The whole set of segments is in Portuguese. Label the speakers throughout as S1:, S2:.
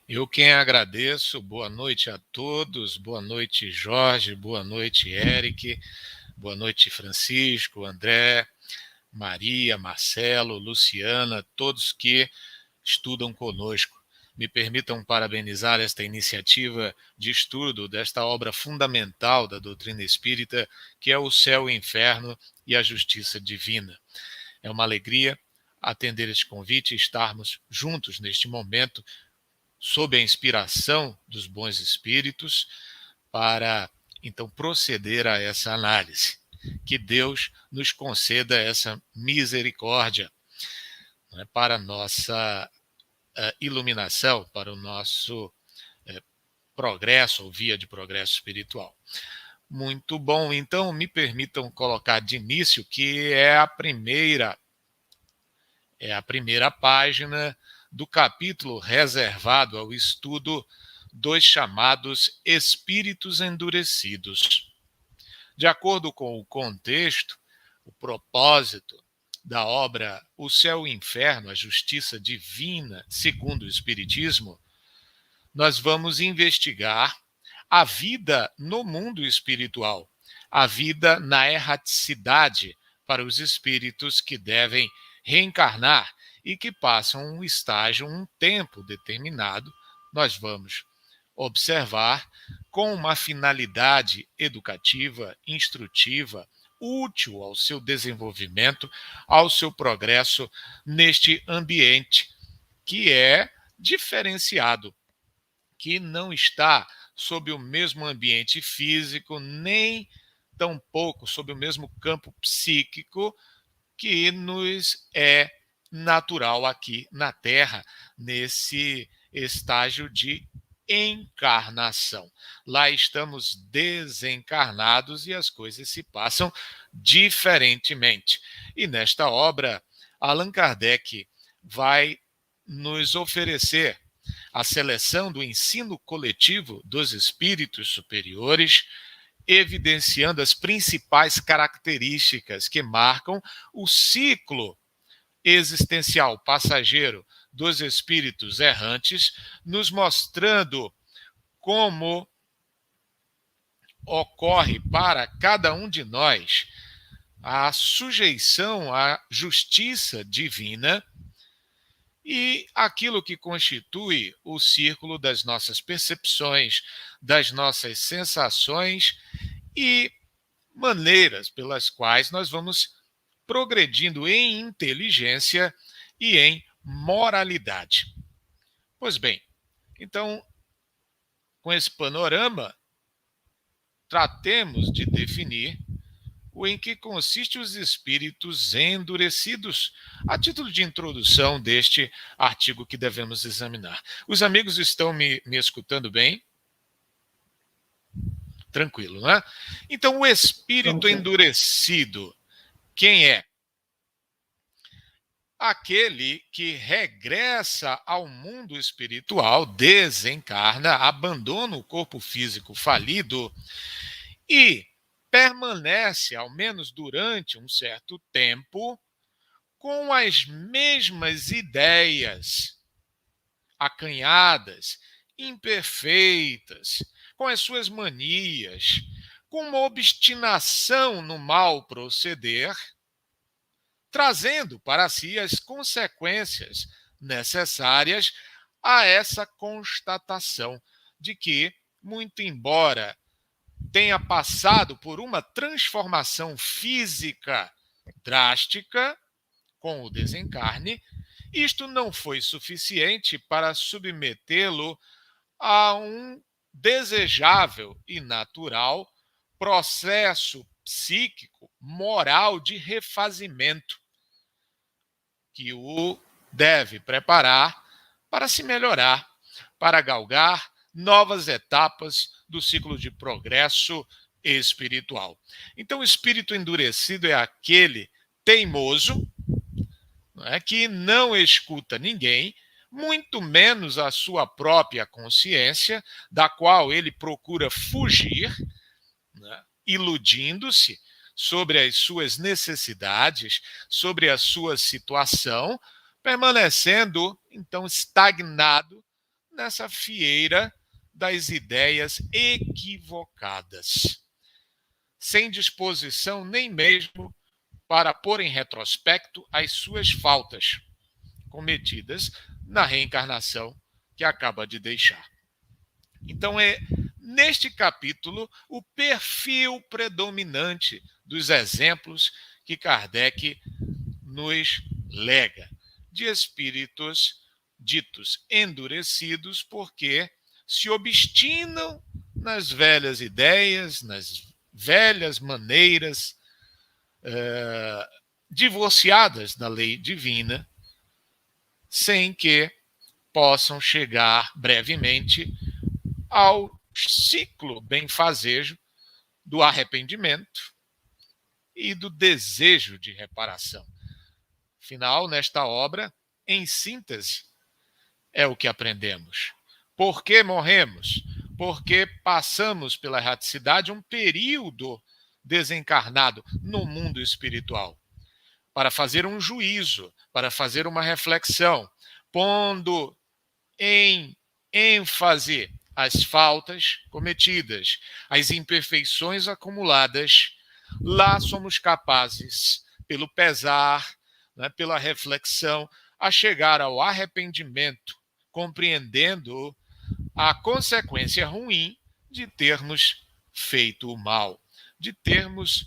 S1: Eu quem agradeço, boa noite a todos, boa noite Jorge, boa noite Eric, boa noite Francisco, André, Maria, Marcelo, Luciana, todos que estudam conosco. Me permitam parabenizar esta iniciativa de estudo desta obra fundamental da doutrina espírita, que é o Céu e o Inferno e a Justiça Divina. É uma alegria atender este convite e estarmos juntos neste momento sob a inspiração dos bons espíritos, para então proceder a essa análise. Que Deus nos conceda essa misericórdia, né, para a nossa iluminação, para o nosso progresso, ou via de progresso espiritual. Muito bom, então me permitam colocar de início que é a primeira página do capítulo reservado ao estudo dos chamados espíritos endurecidos. De acordo com o contexto, o propósito da obra O Céu e o Inferno, a Justiça Divina, segundo o Espiritismo, nós vamos investigar a vida no mundo espiritual, a vida na erraticidade para os espíritos que devem reencarnar e que passam um estágio, um tempo determinado, nós vamos observar com uma finalidade educativa, instrutiva, útil ao seu desenvolvimento, ao seu progresso neste ambiente que é diferenciado, que não está sob o mesmo ambiente físico, nem tampouco sob o mesmo campo psíquico que nos é natural aqui na Terra, nesse estágio de encarnação. Lá estamos desencarnados e as coisas se passam diferentemente. E nesta obra, Allan Kardec vai nos oferecer a seleção do ensino coletivo dos espíritos superiores, evidenciando as principais características que marcam o ciclo existencial passageiro dos espíritos errantes, nos mostrando como ocorre para cada um de nós a sujeição à justiça divina e aquilo que constitui o círculo das nossas percepções, das nossas sensações e maneiras pelas quais nós vamos progredindo em inteligência e em moralidade. Pois bem, então, com esse panorama, tratemos de definir o em que consistem os espíritos endurecidos, a título de introdução deste artigo que devemos examinar. Os amigos estão me escutando bem? Tranquilo, não é? Então, o espírito endurecido, quem é? Aquele que regressa ao mundo espiritual, desencarna, abandona o corpo físico falido e permanece, ao menos durante um certo tempo, com as mesmas ideias acanhadas, imperfeitas, com as suas manias, com uma obstinação no mal proceder, trazendo para si as consequências necessárias a essa constatação de que, muito embora tenha passado por uma transformação física drástica com o desencarne, isto não foi suficiente para submetê-lo a um desejável e natural processo psíquico, moral de refazimento, que o deve preparar para se melhorar, para galgar novas etapas do ciclo de progresso espiritual. Então, o espírito endurecido é aquele teimoso, não é, que não escuta ninguém, muito menos a sua própria consciência, da qual ele procura fugir, né, iludindo-se sobre as suas necessidades, sobre a sua situação, permanecendo, então, estagnado nessa fieira das ideias equivocadas, sem disposição nem mesmo para pôr em retrospecto as suas faltas cometidas na reencarnação que acaba de deixar. Então, é neste capítulo o perfil predominante dos exemplos que Kardec nos lega, de espíritos ditos endurecidos porque se obstinam nas velhas ideias, nas velhas maneiras divorciadas da lei divina, sem que possam chegar brevemente ao ciclo benfazejo do arrependimento e do desejo de reparação. Afinal, nesta obra, em síntese, é o que aprendemos. Por que morremos? Porque passamos pela erraticidade um período desencarnado no mundo espiritual, para fazer um juízo, para fazer uma reflexão, pondo em ênfase as faltas cometidas, as imperfeições acumuladas. Lá somos capazes, pelo pesar, né, pela reflexão, a chegar ao arrependimento, compreendendo a consequência ruim de termos feito o mal, de termos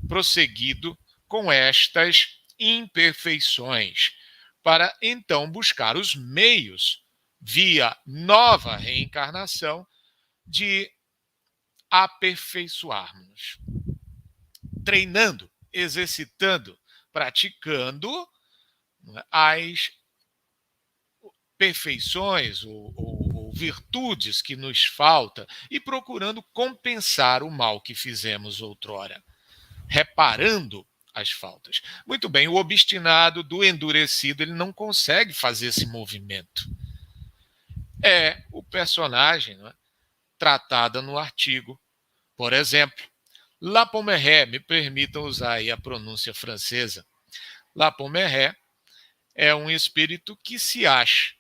S1: prosseguido com estas imperfeições, para então buscar os meios, via nova reencarnação, de aperfeiçoarmos, treinando, exercitando, praticando as perfeições ou virtudes que nos falta e procurando compensar o mal que fizemos outrora, reparando as faltas. Muito bem, o obstinado do endurecido, ele não consegue fazer esse movimento. É o personagem, não é, tratada no artigo. Por exemplo, La Pommeraye, me permitam usar aí a pronúncia francesa. La Pommeraye é um espírito que se acha,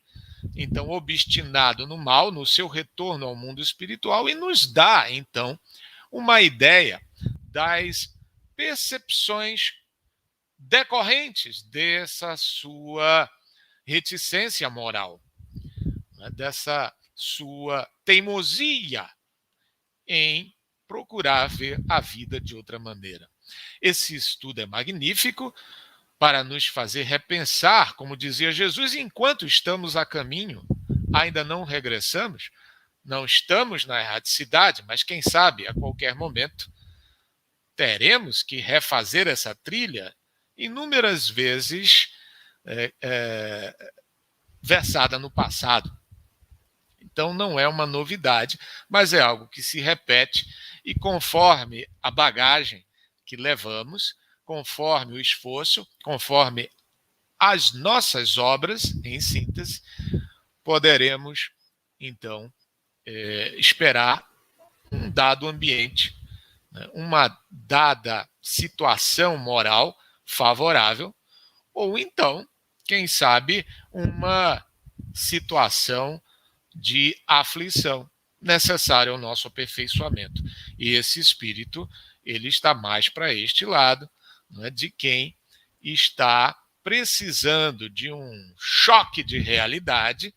S1: então, obstinado no mal, no seu retorno ao mundo espiritual, e nos dá, então, uma ideia das percepções decorrentes dessa sua reticência moral, né, dessa sua teimosia em procurar ver a vida de outra maneira. Esse estudo é magnífico para nos fazer repensar, como dizia Jesus, enquanto estamos a caminho, ainda não regressamos, não estamos na erraticidade, mas quem sabe a qualquer momento teremos que refazer essa trilha inúmeras vezes versada no passado. Então não é uma novidade, mas é algo que se repete e conforme a bagagem que levamos, conforme o esforço, conforme as nossas obras, em síntese, poderemos, então, esperar um dado ambiente, né, uma dada situação moral favorável, ou então, quem sabe, uma situação de aflição necessária ao nosso aperfeiçoamento. E esse espírito, ele está mais para este lado, né, de quem está precisando de um choque de realidade,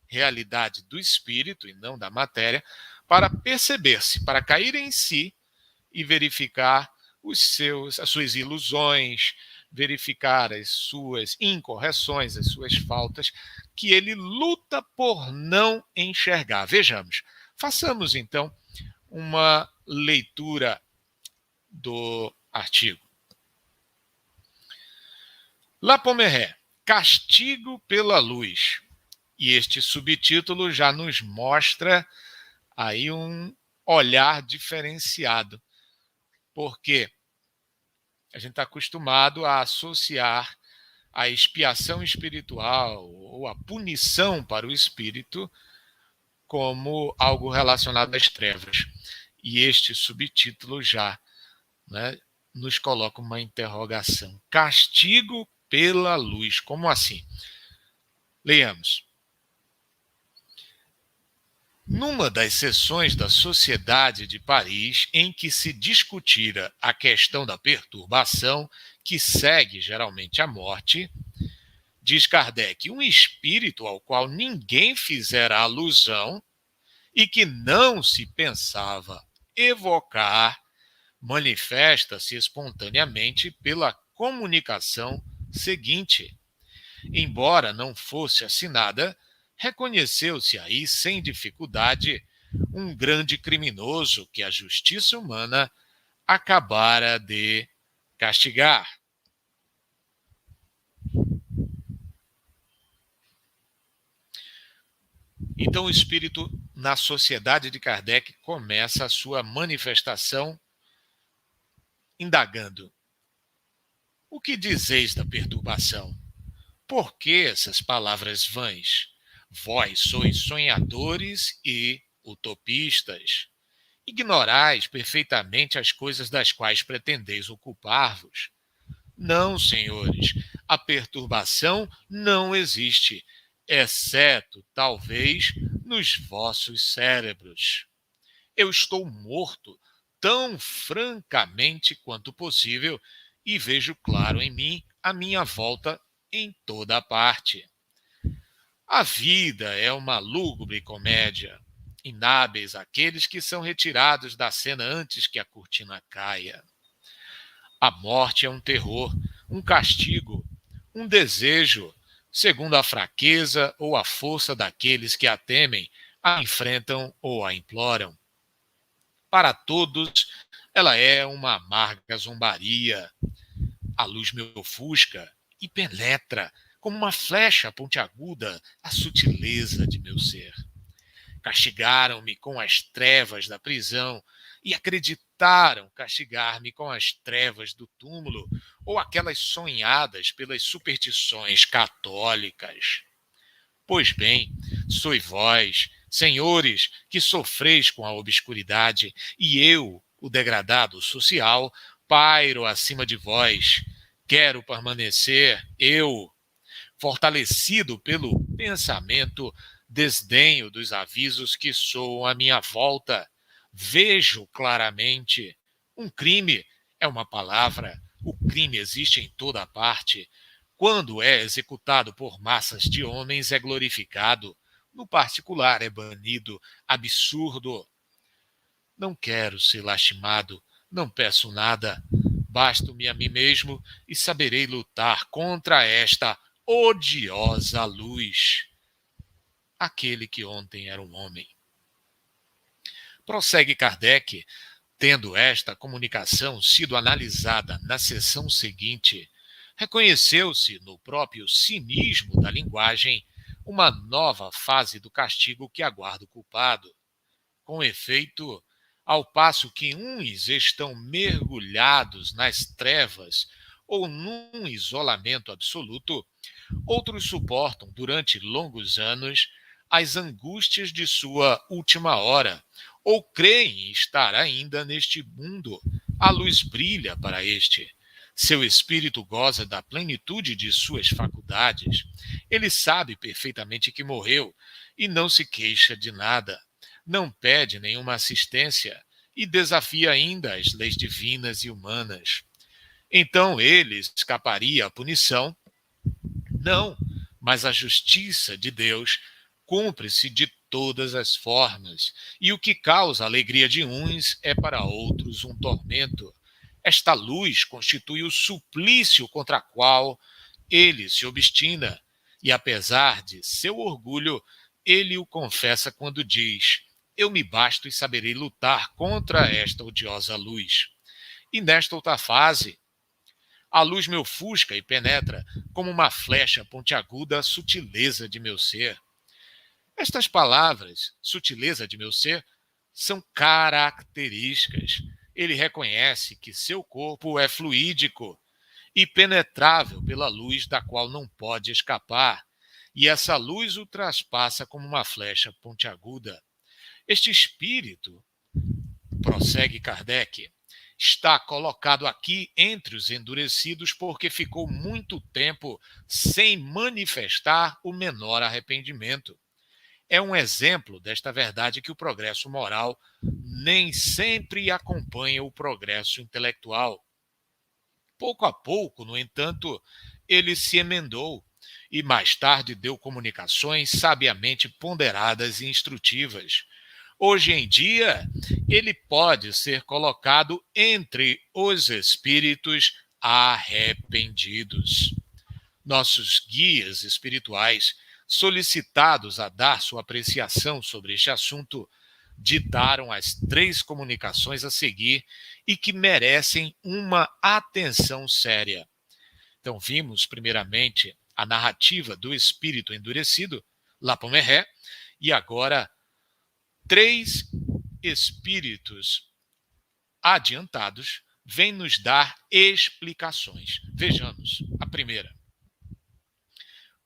S1: realidade do espírito e não da matéria, para perceber-se, para cair em si e verificar as suas ilusões, verificar as suas incorreções, as suas faltas, que ele luta por não enxergar. Vejamos, façamos então uma leitura do artigo. La Pommeraye, Castigo pela Luz. E este subtítulo já nos mostra aí um olhar diferenciado, porque a gente está acostumado a associar a expiação espiritual ou a punição para o espírito como algo relacionado às trevas. E este subtítulo já, né, nos coloca uma interrogação. Castigo pela luz. Como assim? Leiamos. Numa das sessões da Sociedade de Paris em que se discutira a questão da perturbação que segue geralmente a morte, diz Kardec, um espírito ao qual ninguém fizera alusão e que não se pensava evocar, manifesta-se espontaneamente pela comunicação seguinte. Embora não fosse assinada, reconheceu-se aí sem dificuldade um grande criminoso que a justiça humana acabara de castigar. Então, o espírito, na sociedade de Kardec, começa a sua manifestação indagando: o que dizeis da perturbação? Por que essas palavras vãs? Vós sois sonhadores e utopistas. Ignorais perfeitamente as coisas das quais pretendeis ocupar-vos. Não, senhores, a perturbação não existe, exceto, talvez, nos vossos cérebros. Eu estou morto tão francamente quanto possível e vejo claro em mim a minha volta em toda parte. A vida é uma lúgubre comédia. Inábeis aqueles que são retirados da cena antes que a cortina caia. A morte é um terror, um castigo, um desejo, segundo a fraqueza ou a força daqueles que a temem, a enfrentam ou a imploram. Para todos, ela é uma amarga zombaria. A luz me ofusca e penetra como uma flecha pontiaguda a sutileza de meu ser. Castigaram-me com as trevas da prisão e acreditaram castigar-me com as trevas do túmulo ou aquelas sonhadas pelas superstições católicas. Pois bem, sois vós, senhores, que sofreis com a obscuridade, e eu, o degradado social, pairo acima de vós. Quero permanecer, eu, fortalecido pelo pensamento, desdenho dos avisos que soam à minha volta. Vejo claramente. Um crime é uma palavra. O crime existe em toda parte. Quando é executado por massas de homens, é glorificado. No particular, é banido. Absurdo. Não quero ser lastimado. Não peço nada. Basto-me a mim mesmo e saberei lutar contra esta odiosa luz. Aquele que ontem era um homem. Prossegue Kardec, tendo esta comunicação sido analisada na sessão seguinte, reconheceu-se no próprio cinismo da linguagem uma nova fase do castigo que aguarda o culpado. Com efeito, ao passo que uns estão mergulhados nas trevas ou num isolamento absoluto, outros suportam durante longos anos as angústias de sua última hora, ou creem estar ainda neste mundo. A luz brilha para este. Seu espírito goza da plenitude de suas faculdades. Ele sabe perfeitamente que morreu e não se queixa de nada. Não pede nenhuma assistência e desafia ainda as leis divinas e humanas. Então ele escaparia à punição? Não, mas a justiça de Deus cumpre-se de todas as formas, e o que causa a alegria de uns é para outros um tormento. Esta luz constitui o suplício contra o qual ele se obstina, e apesar de seu orgulho, ele o confessa quando diz: eu me basto e saberei lutar contra esta odiosa luz. E nesta outra fase, a luz me ofusca e penetra, como uma flecha pontiaguda, a sutileza de meu ser. Estas palavras, sutileza de meu ser, são características. Ele reconhece que seu corpo é fluídico e penetrável pela luz da qual não pode escapar, e essa luz o traspassa como uma flecha pontiaguda. Este espírito, prossegue Kardec, está colocado aqui entre os endurecidos porque ficou muito tempo sem manifestar o menor arrependimento. é um exemplo desta verdade que o progresso moral nem sempre acompanha o progresso intelectual. Pouco a pouco, no entanto, ele se emendou e mais tarde deu comunicações sabiamente ponderadas e instrutivas. Hoje em dia, ele pode ser colocado entre os espíritos arrependidos. Nossos guias espirituais, solicitados a dar sua apreciação sobre este assunto, ditaram as 3 comunicações a seguir e que merecem uma atenção séria. Então, vimos, primeiramente, a narrativa do espírito endurecido, Lapomeré, e agora 3 espíritos adiantados vêm nos dar explicações. Vejamos. A primeira.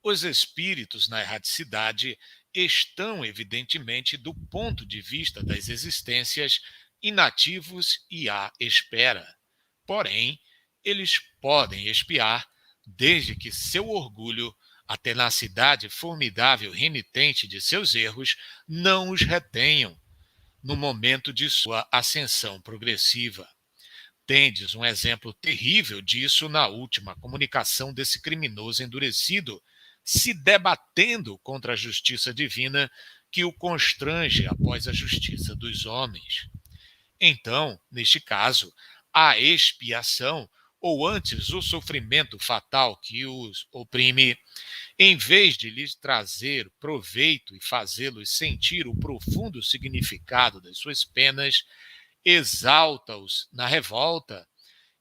S1: Os espíritos na erraticidade estão, evidentemente, do ponto de vista das existências, inativos e à espera. Porém, eles podem espiar, desde que seu orgulho, a tenacidade formidável renitente de seus erros, não os retenham no momento de sua ascensão progressiva. Tendes um exemplo terrível disso na última comunicação desse criminoso endurecido, se debatendo contra a justiça divina que o constrange após a justiça dos homens. Então, neste caso, a expiação, ou antes o sofrimento fatal que os oprime, em vez de lhes trazer proveito e fazê-los sentir o profundo significado das suas penas, exalta-os na revolta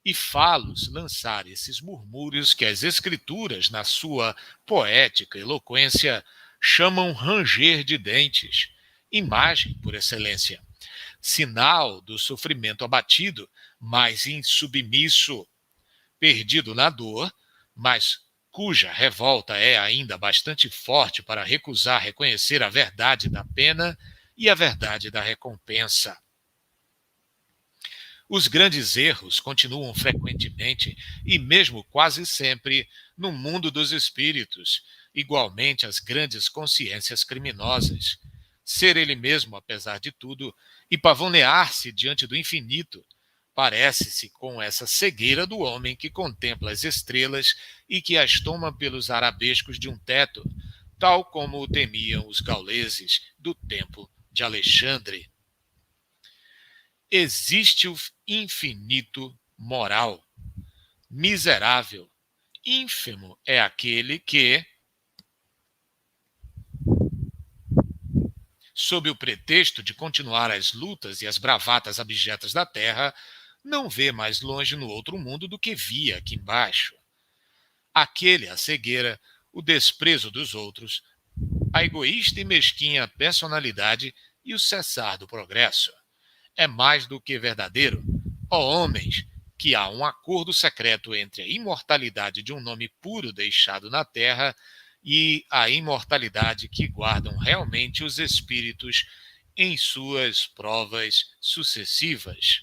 S1: e fá-los lançar esses murmúrios que as Escrituras, na sua poética eloquência, chamam ranger de dentes, imagem por excelência, sinal do sofrimento abatido, mas insubmisso, perdido na dor, mas cuja revolta é ainda bastante forte para recusar reconhecer a verdade da pena e a verdade da recompensa. Os grandes erros continuam frequentemente e mesmo quase sempre no mundo dos espíritos, igualmente as grandes consciências criminosas. Ser ele mesmo, apesar de tudo, e pavonear-se diante do infinito, parece-se com essa cegueira do homem que contempla as estrelas e que as toma pelos arabescos de um teto, tal como o temiam os gauleses do tempo de Alexandre. Existe o infinito moral. Miserável, ínfimo é aquele que, sob o pretexto de continuar as lutas e as bravatas abjetas da terra, não vê mais longe no outro mundo do que via aqui embaixo. Aquele a cegueira, o desprezo dos outros, a egoísta e mesquinha personalidade e o cessar do progresso. É mais do que verdadeiro, ó homens, que há um acordo secreto entre a imortalidade de um nome puro deixado na terra e a imortalidade que guardam realmente os espíritos em suas provas sucessivas.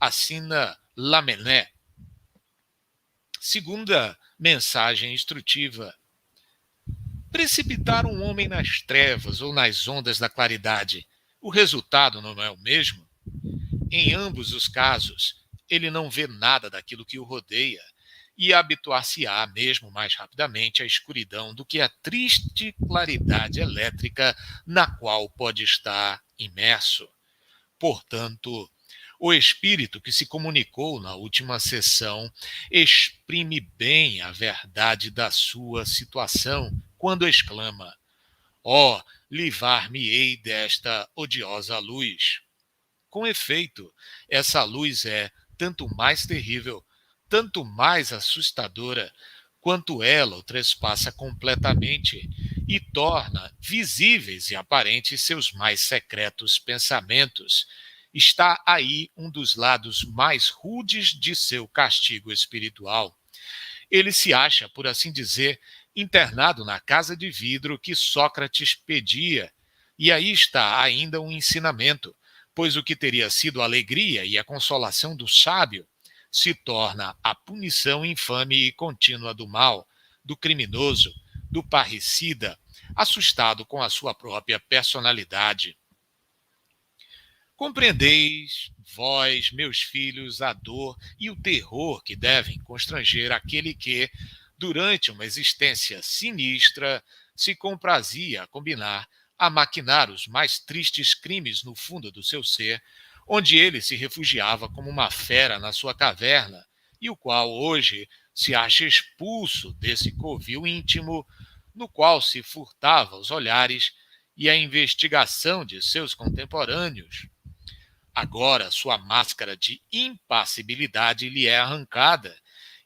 S1: Assina Lamennais. Segunda mensagem instrutiva. Precipitar um homem nas trevas ou nas ondas da claridade, o resultado não é o mesmo? Em ambos os casos, ele não vê nada daquilo que o rodeia e habituar-se-á mesmo mais rapidamente à escuridão do que à triste claridade elétrica na qual pode estar imerso. Portanto, o espírito que se comunicou na última sessão exprime bem a verdade da sua situação quando exclama: ó, livrar-me-ei desta odiosa luz. Com efeito, essa luz é tanto mais terrível, tanto mais assustadora, quanto ela o trespassa completamente e torna visíveis e aparentes seus mais secretos pensamentos. Está aí um dos lados mais rudes de seu castigo espiritual. Ele se acha, por assim dizer, internado na casa de vidro que Sócrates pedia, e aí está ainda um ensinamento, pois o que teria sido a alegria e a consolação do sábio se torna a punição infame e contínua do mal, do criminoso, do parricida, assustado com a sua própria personalidade. Compreendeis, vós, meus filhos, a dor e o terror que devem constranger aquele que, durante uma existência sinistra, se comprazia a combinar, a maquinar os mais tristes crimes no fundo do seu ser, onde ele se refugiava como uma fera na sua caverna, e o qual hoje se acha expulso desse covil íntimo, no qual se furtava os olhares e a investigação de seus contemporâneos. Agora sua máscara de impassibilidade lhe é arrancada,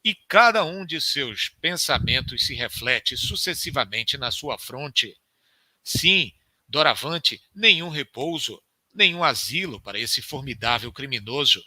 S1: e cada um de seus pensamentos se reflete sucessivamente na sua fronte. Sim, doravante, nenhum repouso, nenhum asilo para esse formidável criminoso.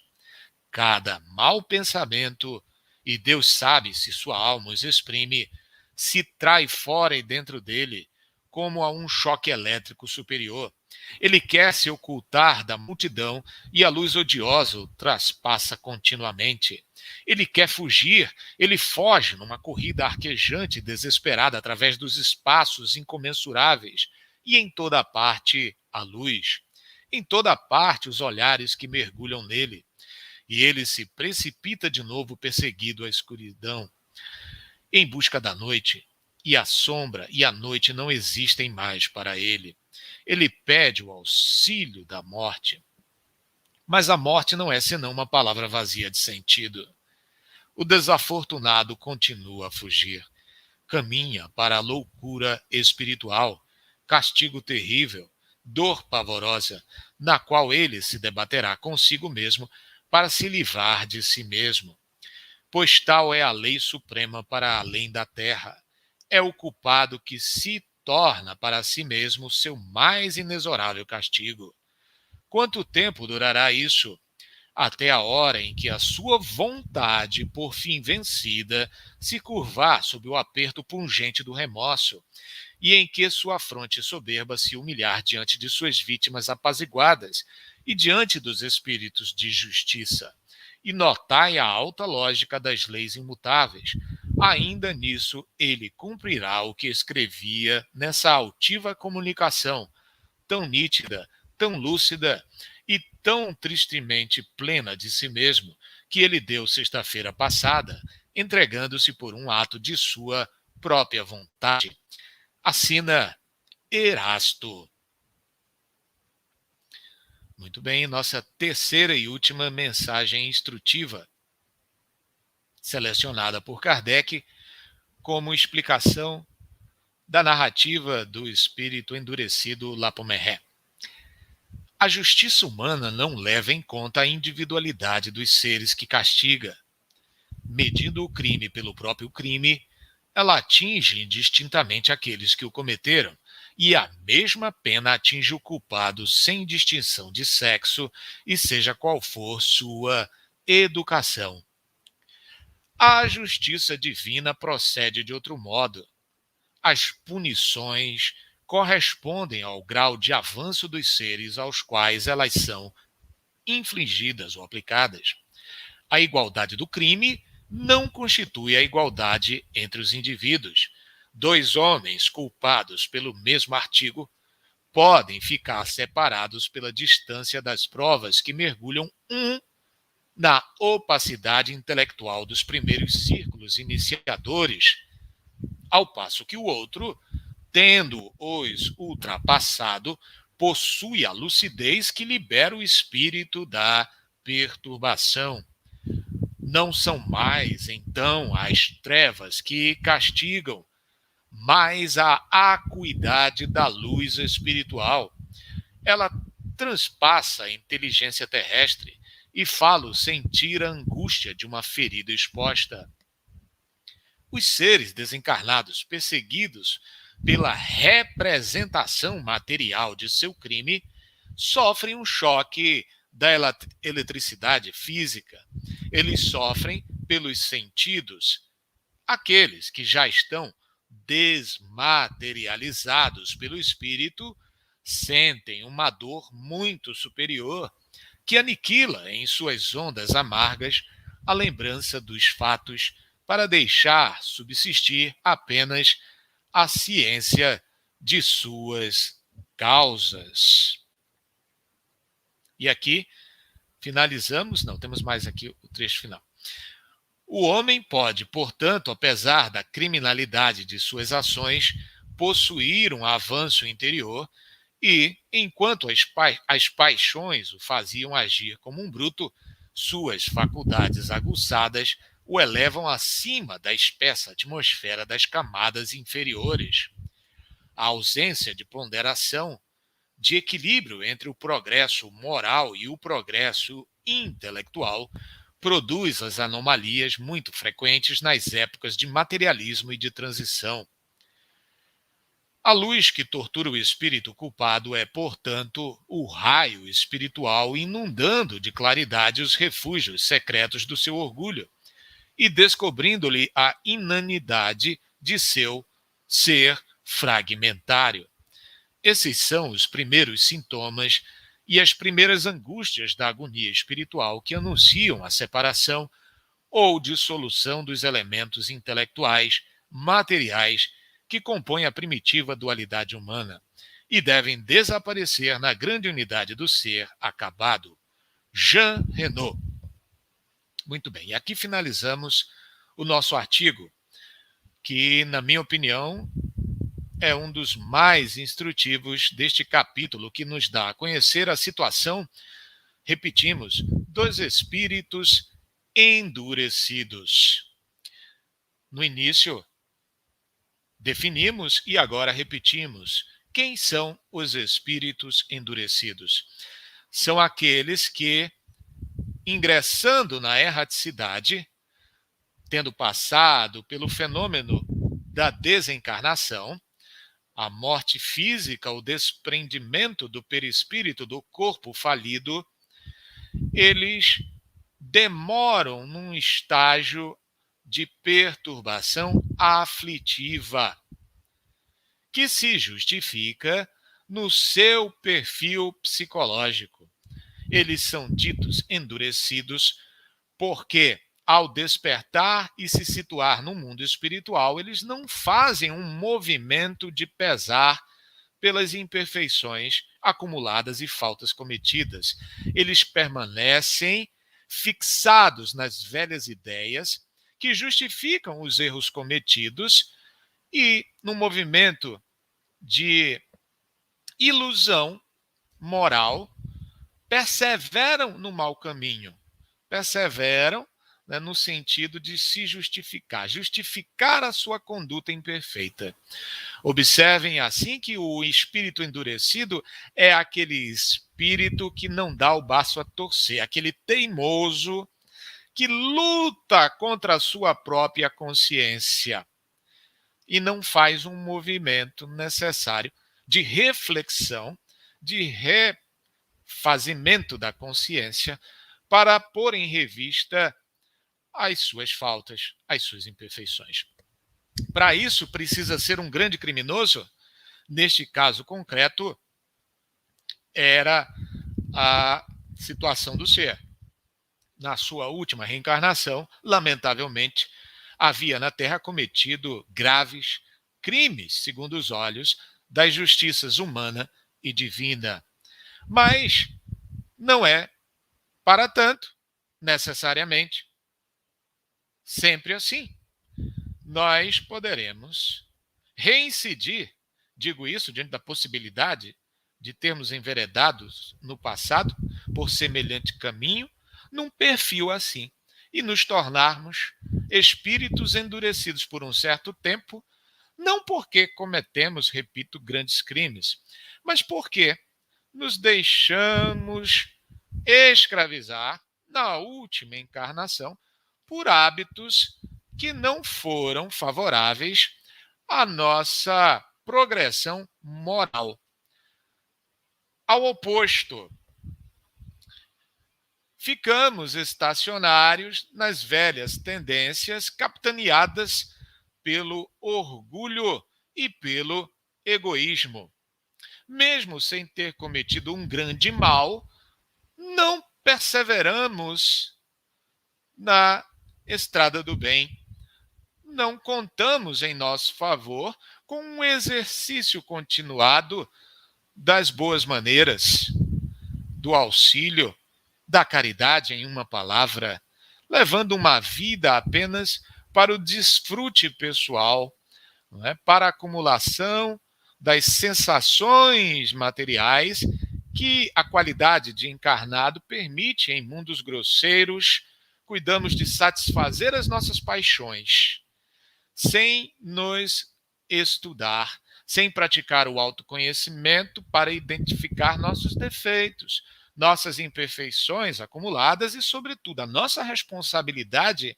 S1: Cada mau pensamento, e Deus sabe se sua alma os exprime, se trai fora e dentro dele, como a um choque elétrico superior. Ele quer se ocultar da multidão e a luz odiosa o traspassa continuamente. Ele quer fugir, ele foge numa corrida arquejante e desesperada através dos espaços incomensuráveis, e em toda parte a luz. Em toda parte os olhares que mergulham nele. E ele se precipita de novo perseguido à escuridão, em busca da noite, e a sombra e a noite não existem mais para ele. Ele pede o auxílio da morte. Mas a morte não é senão uma palavra vazia de sentido. O desafortunado continua a fugir. Caminha para a loucura espiritual, castigo terrível, dor pavorosa, na qual ele se debaterá consigo mesmo para se livrar de si mesmo. Pois tal é a lei suprema para além da terra. É o culpado que se torna para si mesmo seu mais inexorável castigo. Quanto tempo durará isso? Até a hora em que a sua vontade, por fim vencida, se curvar sob o aperto pungente do remorso, e em que sua fronte soberba se humilhar diante de suas vítimas apaziguadas e diante dos espíritos de justiça. E notai a alta lógica das leis imutáveis. Ainda nisso ele cumprirá o que escrevia nessa altiva comunicação, tão nítida, tão lúcida e tão tristemente plena de si mesmo, que ele deu sexta-feira passada, entregando-se por um ato de sua própria vontade. Assina Erasto. Muito bem, nossa terceira e última mensagem instrutiva, selecionada por Kardec como explicação da narrativa do espírito endurecido Lapomeré. A justiça humana não leva em conta a individualidade dos seres que castiga. Medindo o crime pelo próprio crime, ela atinge indistintamente aqueles que o cometeram, e a mesma pena atinge o culpado sem distinção de sexo e seja qual for sua educação. A justiça divina procede de outro modo. As punições correspondem ao grau de avanço dos seres aos quais elas são infligidas ou aplicadas. A igualdade do crime não constitui a igualdade entre os indivíduos. Dois homens culpados pelo mesmo artigo podem ficar separados pela distância das provas que mergulham um na opacidade intelectual dos primeiros círculos iniciadores, ao passo que o outro, tendo-os ultrapassado, possui a lucidez que libera o espírito da perturbação. Não são mais, então, as trevas que castigam, mas a acuidade da luz espiritual. Ela transpassa a inteligência terrestre e falo sentir a angústia de uma ferida exposta. Os seres desencarnados perseguidos pela representação material de seu crime sofrem um choque da eletricidade física. Eles sofrem pelos sentidos. Aqueles que já estão desmaterializados pelo espírito sentem uma dor muito superior que aniquila em suas ondas amargas a lembrança dos fatos para deixar subsistir apenas a ciência de suas causas. E aqui finalizamos, não, temos mais aqui o trecho final. O homem pode, portanto, apesar da criminalidade de suas ações, possuir um avanço interior e, enquanto as paixões o faziam agir como um bruto, suas faculdades aguçadas o elevam acima da espessa atmosfera das camadas inferiores. A ausência de ponderação, de equilíbrio entre o progresso moral e o progresso intelectual, produz as anomalias muito frequentes nas épocas de materialismo e de transição. A luz que tortura o espírito culpado é, portanto, o raio espiritual inundando de claridade os refúgios secretos do seu orgulho e descobrindo-lhe a inanidade de seu ser fragmentário. Esses são os primeiros sintomas e as primeiras angústias da agonia espiritual que anunciam a separação ou dissolução dos elementos intelectuais, materiais, que compõem a primitiva dualidade humana e devem desaparecer na grande unidade do ser acabado. Jean Renaud. Muito bem, e aqui finalizamos o nosso artigo, que, na minha opinião, é um dos mais instrutivos deste capítulo, que nos dá a conhecer a situação, repetimos, dos espíritos endurecidos. No início, definimos e agora repetimos. Quem são os espíritos endurecidos? São aqueles que, ingressando na erraticidade, tendo passado pelo fenômeno da desencarnação, a morte física, o desprendimento do perispírito do corpo falido, eles demoram num estágio de perturbação aflitiva, que se justifica no seu perfil psicológico. Eles são ditos endurecidos porque, ao despertar e se situar no mundo espiritual, eles não fazem um movimento de pesar pelas imperfeições acumuladas e faltas cometidas. Eles permanecem fixados nas velhas ideias que justificam os erros cometidos e, no movimento de ilusão moral, perseveram no mau caminho, perseveram, né, no sentido de se justificar a sua conduta imperfeita. Observem assim que o espírito endurecido é aquele espírito que não dá o braço a torcer, aquele teimoso que luta contra a sua própria consciência e não faz um movimento necessário de reflexão, de refazimento da consciência para pôr em revista as suas faltas, as suas imperfeições. Para isso, precisa ser um grande criminoso. Neste caso concreto, era a situação do ser. Na sua última reencarnação, lamentavelmente, havia na Terra cometido graves crimes, segundo os olhos das justiças humana e divina. Mas não é, para tanto, necessariamente, sempre assim. Nós poderemos reincidir, digo isso diante da possibilidade de termos enveredados no passado por semelhante caminho, num perfil assim, e nos tornarmos espíritos endurecidos por um certo tempo, não porque cometemos, repito, grandes crimes, mas porque nos deixamos escravizar na última encarnação por hábitos que não foram favoráveis à nossa progressão moral. Ao oposto, ficamos estacionários nas velhas tendências capitaneadas pelo orgulho e pelo egoísmo. Mesmo sem ter cometido um grande mal, não perseveramos na estrada do bem. Não contamos em nosso favor com um exercício continuado das boas maneiras, do auxílio, da caridade, em uma palavra, levando uma vida apenas para o desfrute pessoal, não é? Para a acumulação das sensações materiais que a qualidade de encarnado permite em mundos grosseiros. Cuidamos de satisfazer as nossas paixões, sem nos estudar, sem praticar o autoconhecimento para identificar nossos defeitos, nossas imperfeições acumuladas e, sobretudo, a nossa responsabilidade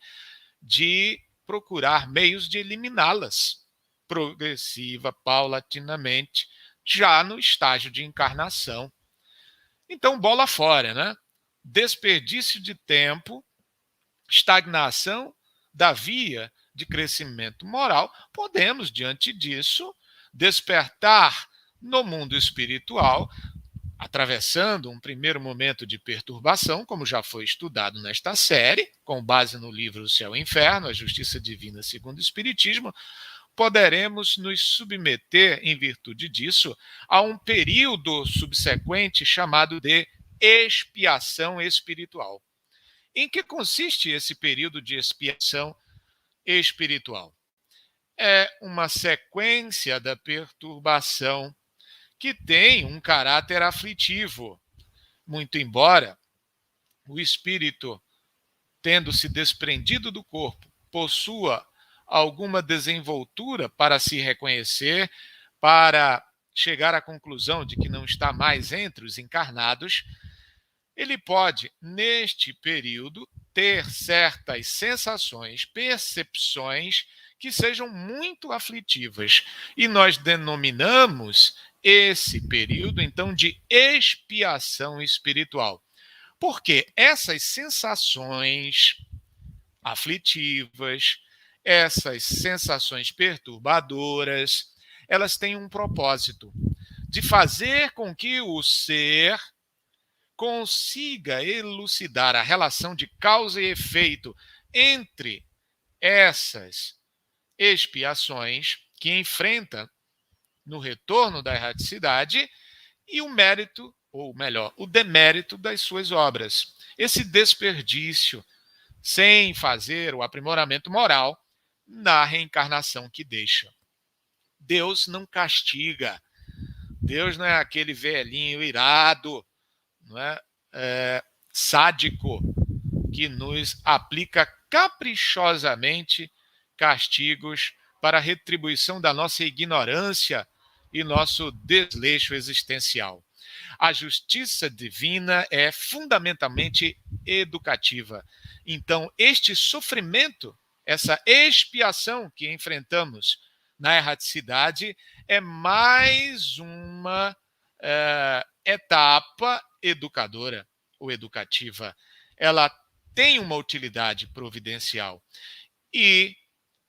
S1: de procurar meios de eliminá-las, progressiva, paulatinamente, já no estágio de encarnação. Então, bola fora, né? Desperdício de tempo, estagnação da via de crescimento moral. Podemos, diante disso, despertar no mundo espiritual, atravessando um primeiro momento de perturbação, como já foi estudado nesta série, com base no livro O Céu e o Inferno, a Justiça Divina segundo o Espiritismo. Poderemos nos submeter, em virtude disso, a um período subsequente chamado de expiação espiritual. Em que consiste esse período de expiação espiritual? É uma sequência da perturbação que tem um caráter aflitivo, muito embora o espírito, tendo se desprendido do corpo, possua alguma desenvoltura para se reconhecer, para chegar à conclusão de que não está mais entre os encarnados, ele pode, neste período, ter certas sensações, percepções que sejam muito aflitivas. E nós denominamos esse período, então, de expiação espiritual. Porque essas sensações aflitivas, essas sensações perturbadoras, elas têm um propósito de fazer com que o ser consiga elucidar a relação de causa e efeito entre essas expiações que enfrenta no retorno da erraticidade e o mérito, ou melhor, o demérito das suas obras. Esse desperdício sem fazer o aprimoramento moral na reencarnação que deixa. Deus não castiga. Deus não é aquele velhinho irado, não é, sádico, que nos aplica caprichosamente castigos para a retribuição da nossa ignorância e nosso desleixo existencial. A justiça divina é fundamentalmente educativa. Então, este sofrimento, essa expiação que enfrentamos na erraticidade, é mais uma etapa educadora ou educativa. Ela tem uma utilidade providencial e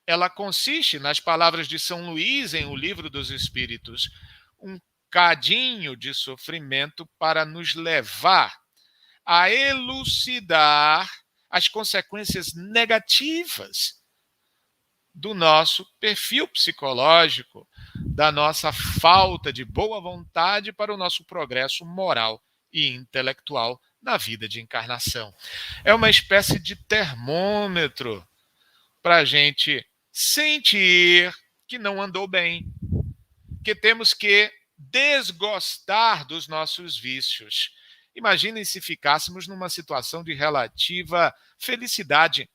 S1: ela consiste, nas palavras de São Luís em O Livro dos Espíritos, um cadinho de sofrimento para nos levar a elucidar as consequências negativas do nosso perfil psicológico, da nossa falta de boa vontade para o nosso progresso moral e intelectual na vida de encarnação. É uma espécie de termômetro para a gente sentir que não andou bem, que temos que desgostar dos nossos vícios. Imaginem se ficássemos numa situação de relativa felicidade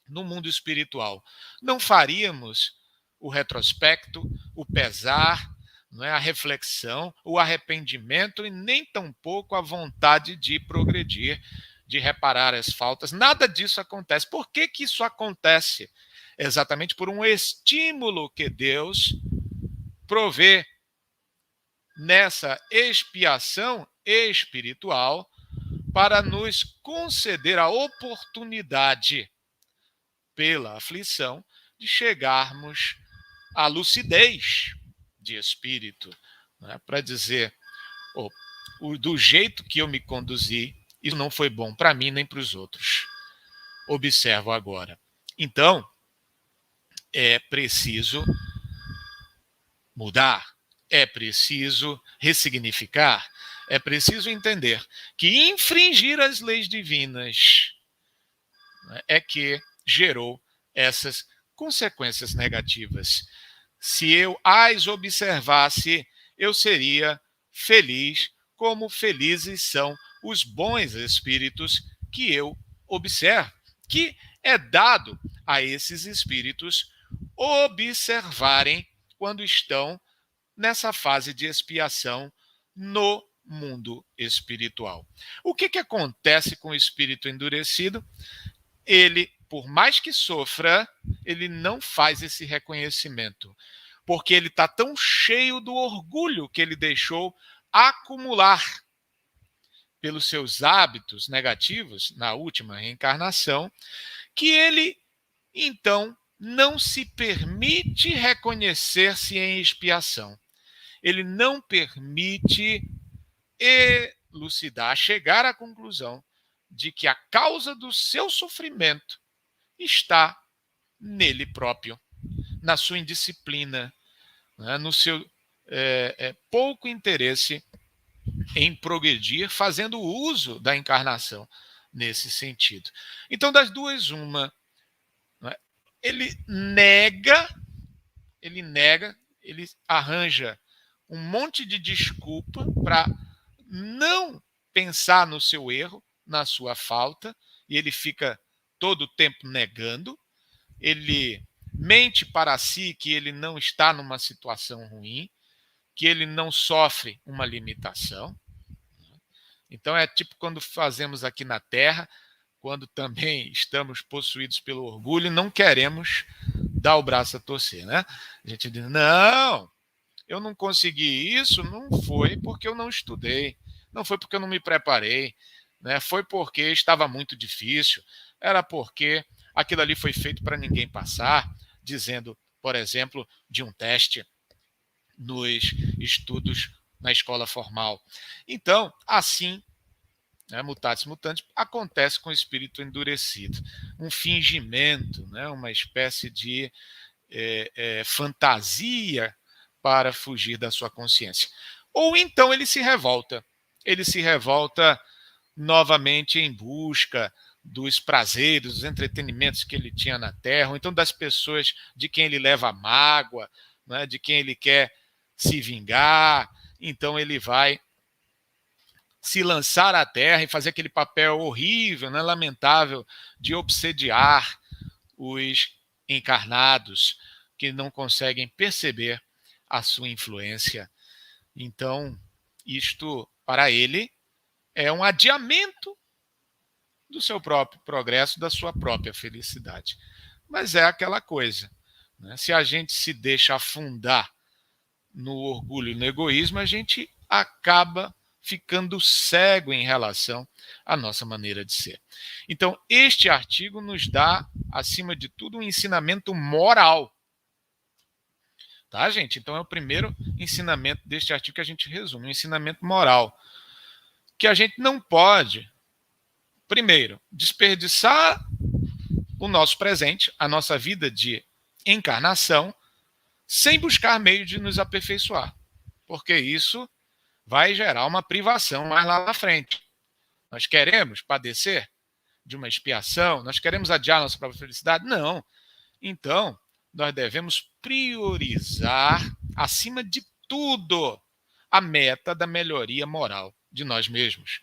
S1: no mundo espiritual. Não faríamos o retrospecto, o pesar, não é, a reflexão, o arrependimento e nem tampouco a vontade de progredir, de reparar as faltas. Nada disso acontece. Por que que isso acontece? Exatamente por um estímulo que Deus provê nessa expiação espiritual para nos conceder a oportunidade, pela aflição, de chegarmos à lucidez de espírito, né? Para dizer, do jeito que eu me conduzi, isso não foi bom para mim nem para os outros. Observo agora. Então, é preciso mudar, é preciso ressignificar, é preciso entender que infringir as leis divinas é que gerou essas consequências negativas. Se eu as observasse, eu seria feliz, como felizes são os bons espíritos que eu observo, que é dado a esses espíritos observarem quando estão nessa fase de expiação no mundo espiritual. O que acontece com o espírito endurecido? Ele, por mais que sofra, ele não faz esse reconhecimento, porque ele está tão cheio do orgulho que ele deixou acumular pelos seus hábitos negativos na última reencarnação, que ele, então, não se permite reconhecer-se em expiação. Ele não permite elucidar, chegar à conclusão de que a causa do seu sofrimento está nele próprio, na sua indisciplina, né, no seu pouco interesse em progredir, fazendo uso da encarnação nesse sentido. Então, das duas, uma, né, ele nega, ele arranja um monte de desculpa para não pensar no seu erro, na sua falta, e ele fica todo o tempo negando, ele mente para si que ele não está numa situação ruim, que ele não sofre uma limitação. Então é tipo quando fazemos aqui na Terra, quando também estamos possuídos pelo orgulho e não queremos dar o braço a torcer, né? A gente diz, não, eu não consegui isso, não foi porque eu não estudei, não foi porque eu não me preparei, né? Foi porque estava muito difícil, era porque aquilo ali foi feito para ninguém passar, dizendo, por exemplo, de um teste nos estudos na escola formal. Então, assim, né, mutatis mutandis, acontece com o espírito endurecido. Um fingimento, né, uma espécie de fantasia para fugir da sua consciência. Ou então ele se revolta. Ele se revolta novamente em busca dos prazeres, dos entretenimentos que ele tinha na Terra, ou então das pessoas de quem ele leva mágoa, né, de quem ele quer se vingar. Então ele vai se lançar à Terra e fazer aquele papel horrível, né, lamentável, de obsediar os encarnados que não conseguem perceber a sua influência. Então, isto, para ele, é um adiamento do seu próprio progresso, da sua própria felicidade. Mas é aquela coisa, né? Se a gente se deixa afundar no orgulho e no egoísmo, a gente acaba ficando cego em relação à nossa maneira de ser. Então, este artigo nos dá, acima de tudo, um ensinamento moral. Tá, gente? Então, é o primeiro ensinamento deste artigo que a gente resume, um ensinamento moral. Que a gente não pode, primeiro, desperdiçar o nosso presente, a nossa vida de encarnação, sem buscar meio de nos aperfeiçoar. Porque isso vai gerar uma privação mais lá na frente. Nós queremos padecer de uma expiação? Nós queremos adiar nossa própria felicidade? Não. Então, nós devemos priorizar, acima de tudo, a meta da melhoria moral de nós mesmos.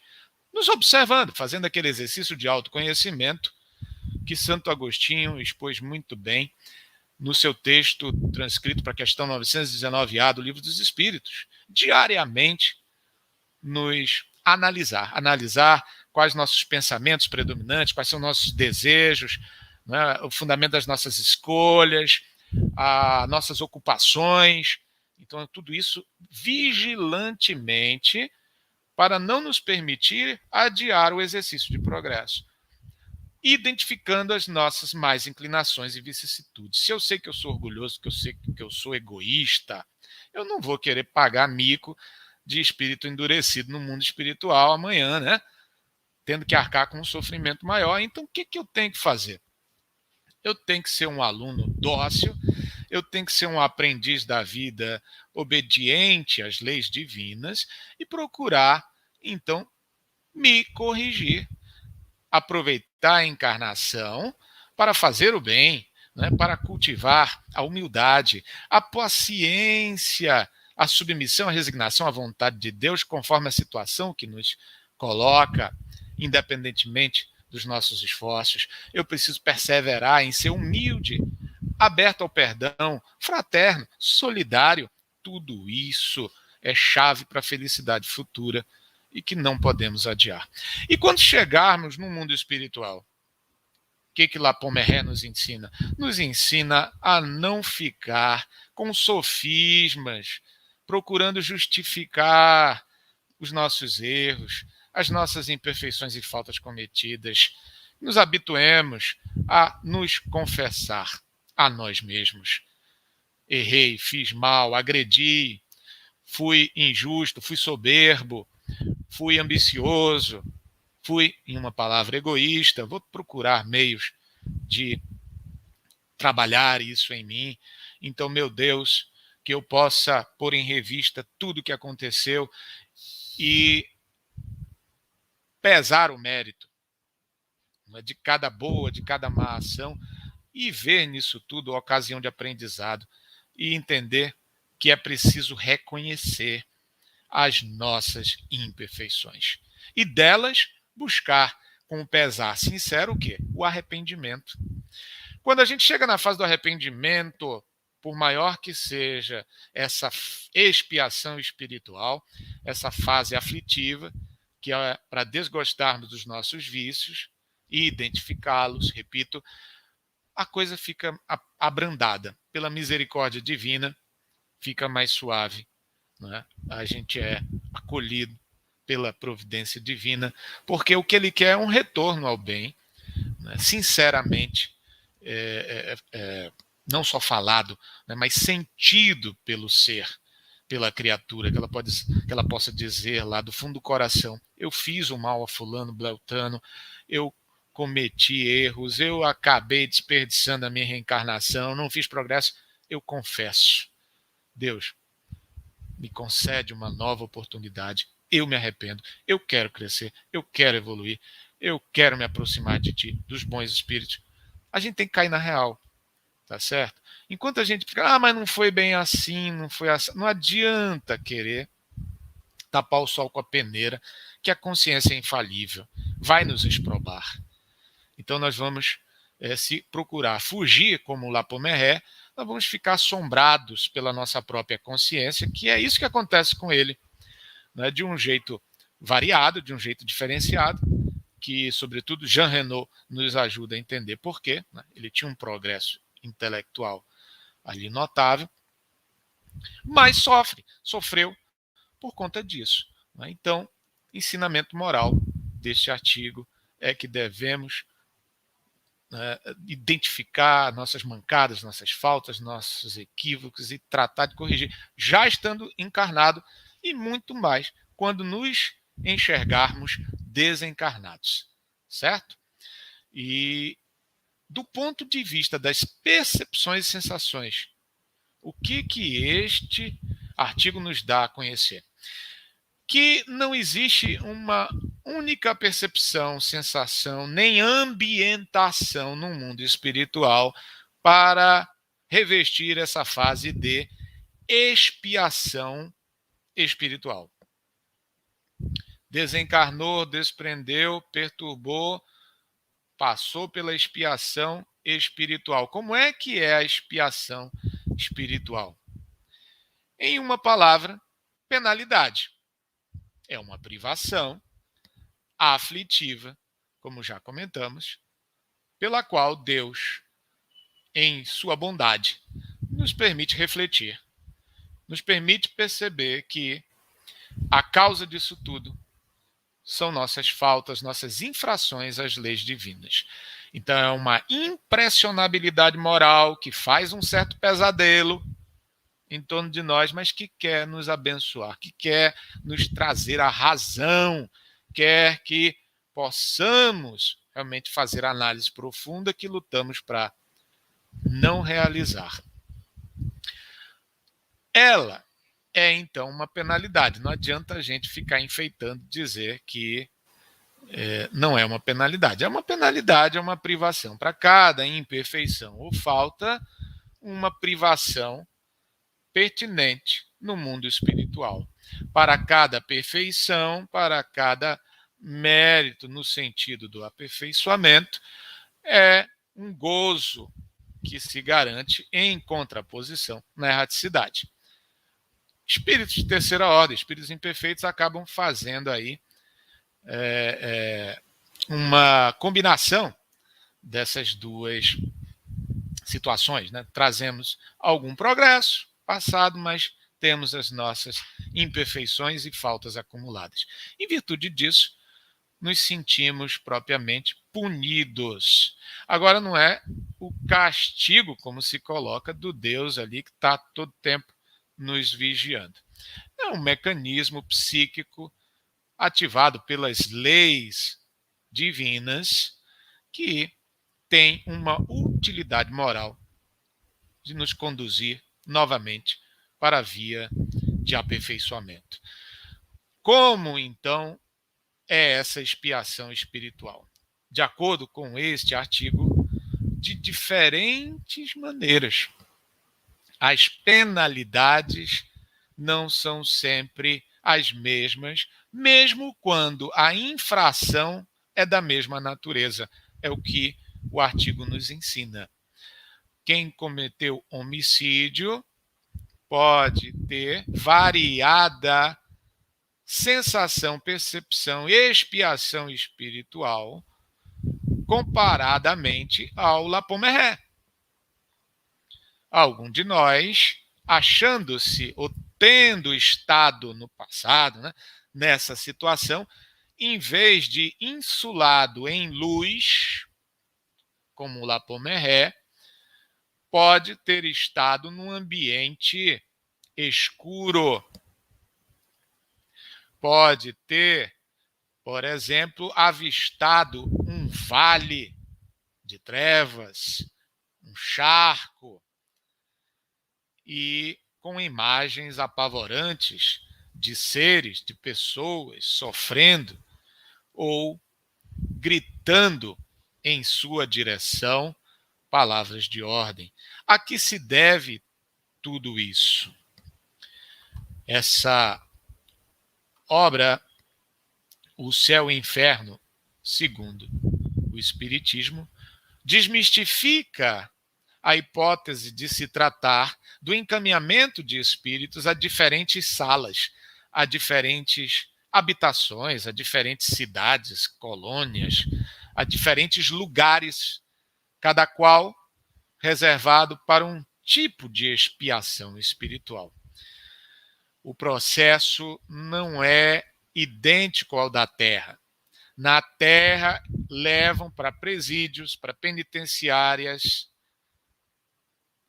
S1: Nos observando, fazendo aquele exercício de autoconhecimento que Santo Agostinho expôs muito bem no seu texto transcrito para a questão 919A do Livro dos Espíritos, diariamente nos analisar quais nossos pensamentos predominantes, quais são nossos desejos, né, o fundamento das nossas escolhas, nossas ocupações. Então, tudo isso vigilantemente para não nos permitir adiar o exercício de progresso, identificando as nossas mais inclinações e vicissitudes. Se eu sei que eu sou orgulhoso, que eu sei que eu sou egoísta, eu não vou querer pagar mico de espírito endurecido no mundo espiritual amanhã, né? Tendo que arcar com um sofrimento maior. Então, o que eu tenho que fazer? Eu tenho que ser um aluno dócil, eu tenho que ser um aprendiz da vida, obediente às leis divinas e procurar, então, me corrigir, aproveitar a encarnação para fazer o bem, né, para cultivar a humildade, a paciência, a submissão, a resignação à vontade de Deus, conforme a situação que nos coloca, independentemente dos nossos esforços. Eu preciso perseverar em ser humilde, aberto ao perdão, fraterno, solidário. Tudo isso é chave para a felicidade futura e que não podemos adiar. E quando chegarmos no mundo espiritual, o que Lapomeré nos ensina? Nos ensina a não ficar com sofismas, procurando justificar os nossos erros, as nossas imperfeições e faltas cometidas. Nos habituemos a nos confessar a nós mesmos. Errei, fiz mal, agredi, fui injusto, fui soberbo, fui ambicioso, fui, em uma palavra, egoísta. Vou procurar meios de trabalhar isso em mim. Então, meu Deus, que eu possa pôr em revista tudo o que aconteceu e pesar o mérito de cada boa, de cada má ação e ver nisso tudo a ocasião de aprendizado e entender que é preciso reconhecer as nossas imperfeições e delas buscar com o pesar sincero o quê? O arrependimento. Quando a gente chega na fase do arrependimento, por maior que seja essa expiação espiritual, essa fase aflitiva, que é para desgostarmos dos nossos vícios e identificá-los, repito, a coisa fica abrandada. Pela misericórdia divina, fica mais suave. Né? A gente é acolhido pela providência divina, porque o que ele quer é um retorno ao bem, né? Sinceramente, não só falado, né, mas sentido pelo ser, pela criatura, que ela possa dizer lá do fundo do coração: eu fiz o mal a fulano, beltrano, eu cometi erros, eu acabei desperdiçando a minha reencarnação, não fiz progresso. Eu confesso, Deus, me concede uma nova oportunidade, eu me arrependo, eu quero crescer, eu quero evoluir, eu quero me aproximar de ti, dos bons espíritos. A gente tem que cair na real, tá certo? Enquanto a gente fica, mas não foi bem assim, não foi assim, não adianta querer tapar o sol com a peneira, que a consciência é infalível, vai nos exprobar. Então nós vamos, se procurar fugir, como Lapomeré, nós vamos ficar assombrados pela nossa própria consciência, que é isso que acontece com ele, né? De um jeito variado, de um jeito diferenciado, que, sobretudo, Jean Renaud nos ajuda a entender por quê. Né? Ele tinha um progresso intelectual ali notável, mas sofreu por conta disso. Né? Então, ensinamento moral deste artigo é que devemos identificar nossas mancadas, nossas faltas, nossos equívocos e tratar de corrigir, já estando encarnado e muito mais quando nos enxergarmos desencarnados, certo? E do ponto de vista das percepções e sensações, o que este artigo nos dá a conhecer? Que não existe uma única percepção, sensação, nem ambientação no mundo espiritual para revestir essa fase de expiação espiritual. Desencarnou, desprendeu, perturbou, passou pela expiação espiritual. Como é que é a expiação espiritual? Em uma palavra, penalidade. É uma privação aflitiva, como já comentamos, pela qual Deus, em sua bondade, nos permite refletir, nos permite perceber que a causa disso tudo são nossas faltas, nossas infrações às leis divinas. Então é uma impressionabilidade moral que faz um certo pesadelo em torno de nós, mas que quer nos abençoar, que quer nos trazer a razão, quer que possamos realmente fazer a análise profunda que lutamos para não realizar. ela é, então, uma penalidade. Não adianta a gente ficar enfeitando, dizer que não é uma penalidade. É uma penalidade, é uma privação. Para cada imperfeição ou falta, uma privação pertinente no mundo espiritual. Para cada perfeição, para cada mérito no sentido do aperfeiçoamento, é um gozo que se garante em contraposição na erraticidade. Espíritos de terceira ordem, espíritos imperfeitos, acabam fazendo aí uma combinação dessas duas situações, né? Trazemos algum progresso passado, mas temos as nossas imperfeições e faltas acumuladas. Em virtude disso, nos sentimos propriamente punidos. Agora, não é o castigo, como se coloca, do Deus ali que está todo tempo nos vigiando. É um mecanismo psíquico ativado pelas leis divinas que tem uma utilidade moral de nos conduzir novamente para a via de aperfeiçoamento. Como, então, é essa expiação espiritual? De acordo com este artigo, de diferentes maneiras. As penalidades não são sempre as mesmas, mesmo quando a infração é da mesma natureza. É o que o artigo nos ensina. Quem cometeu homicídio pode ter variada sensação, percepção e expiação espiritual comparadamente ao Lapomeré. Algum de nós, achando-se ou tendo estado no passado, né, nessa situação, em vez de insulado em luz, como o Lapomeré, pode ter estado num ambiente escuro. Pode ter, por exemplo, avistado um vale de trevas, um charco, e com imagens apavorantes de seres, de pessoas sofrendo ou gritando em sua direção palavras de ordem. A que se deve tudo isso? Essa obra, O Céu e o Inferno, segundo o Espiritismo, desmistifica a hipótese de se tratar do encaminhamento de espíritos a diferentes salas, a diferentes habitações, a diferentes cidades, colônias, a diferentes lugares, cada qual reservado para um tipo de expiação espiritual. O processo não é idêntico ao da Terra. Na Terra, levam para presídios, para penitenciárias,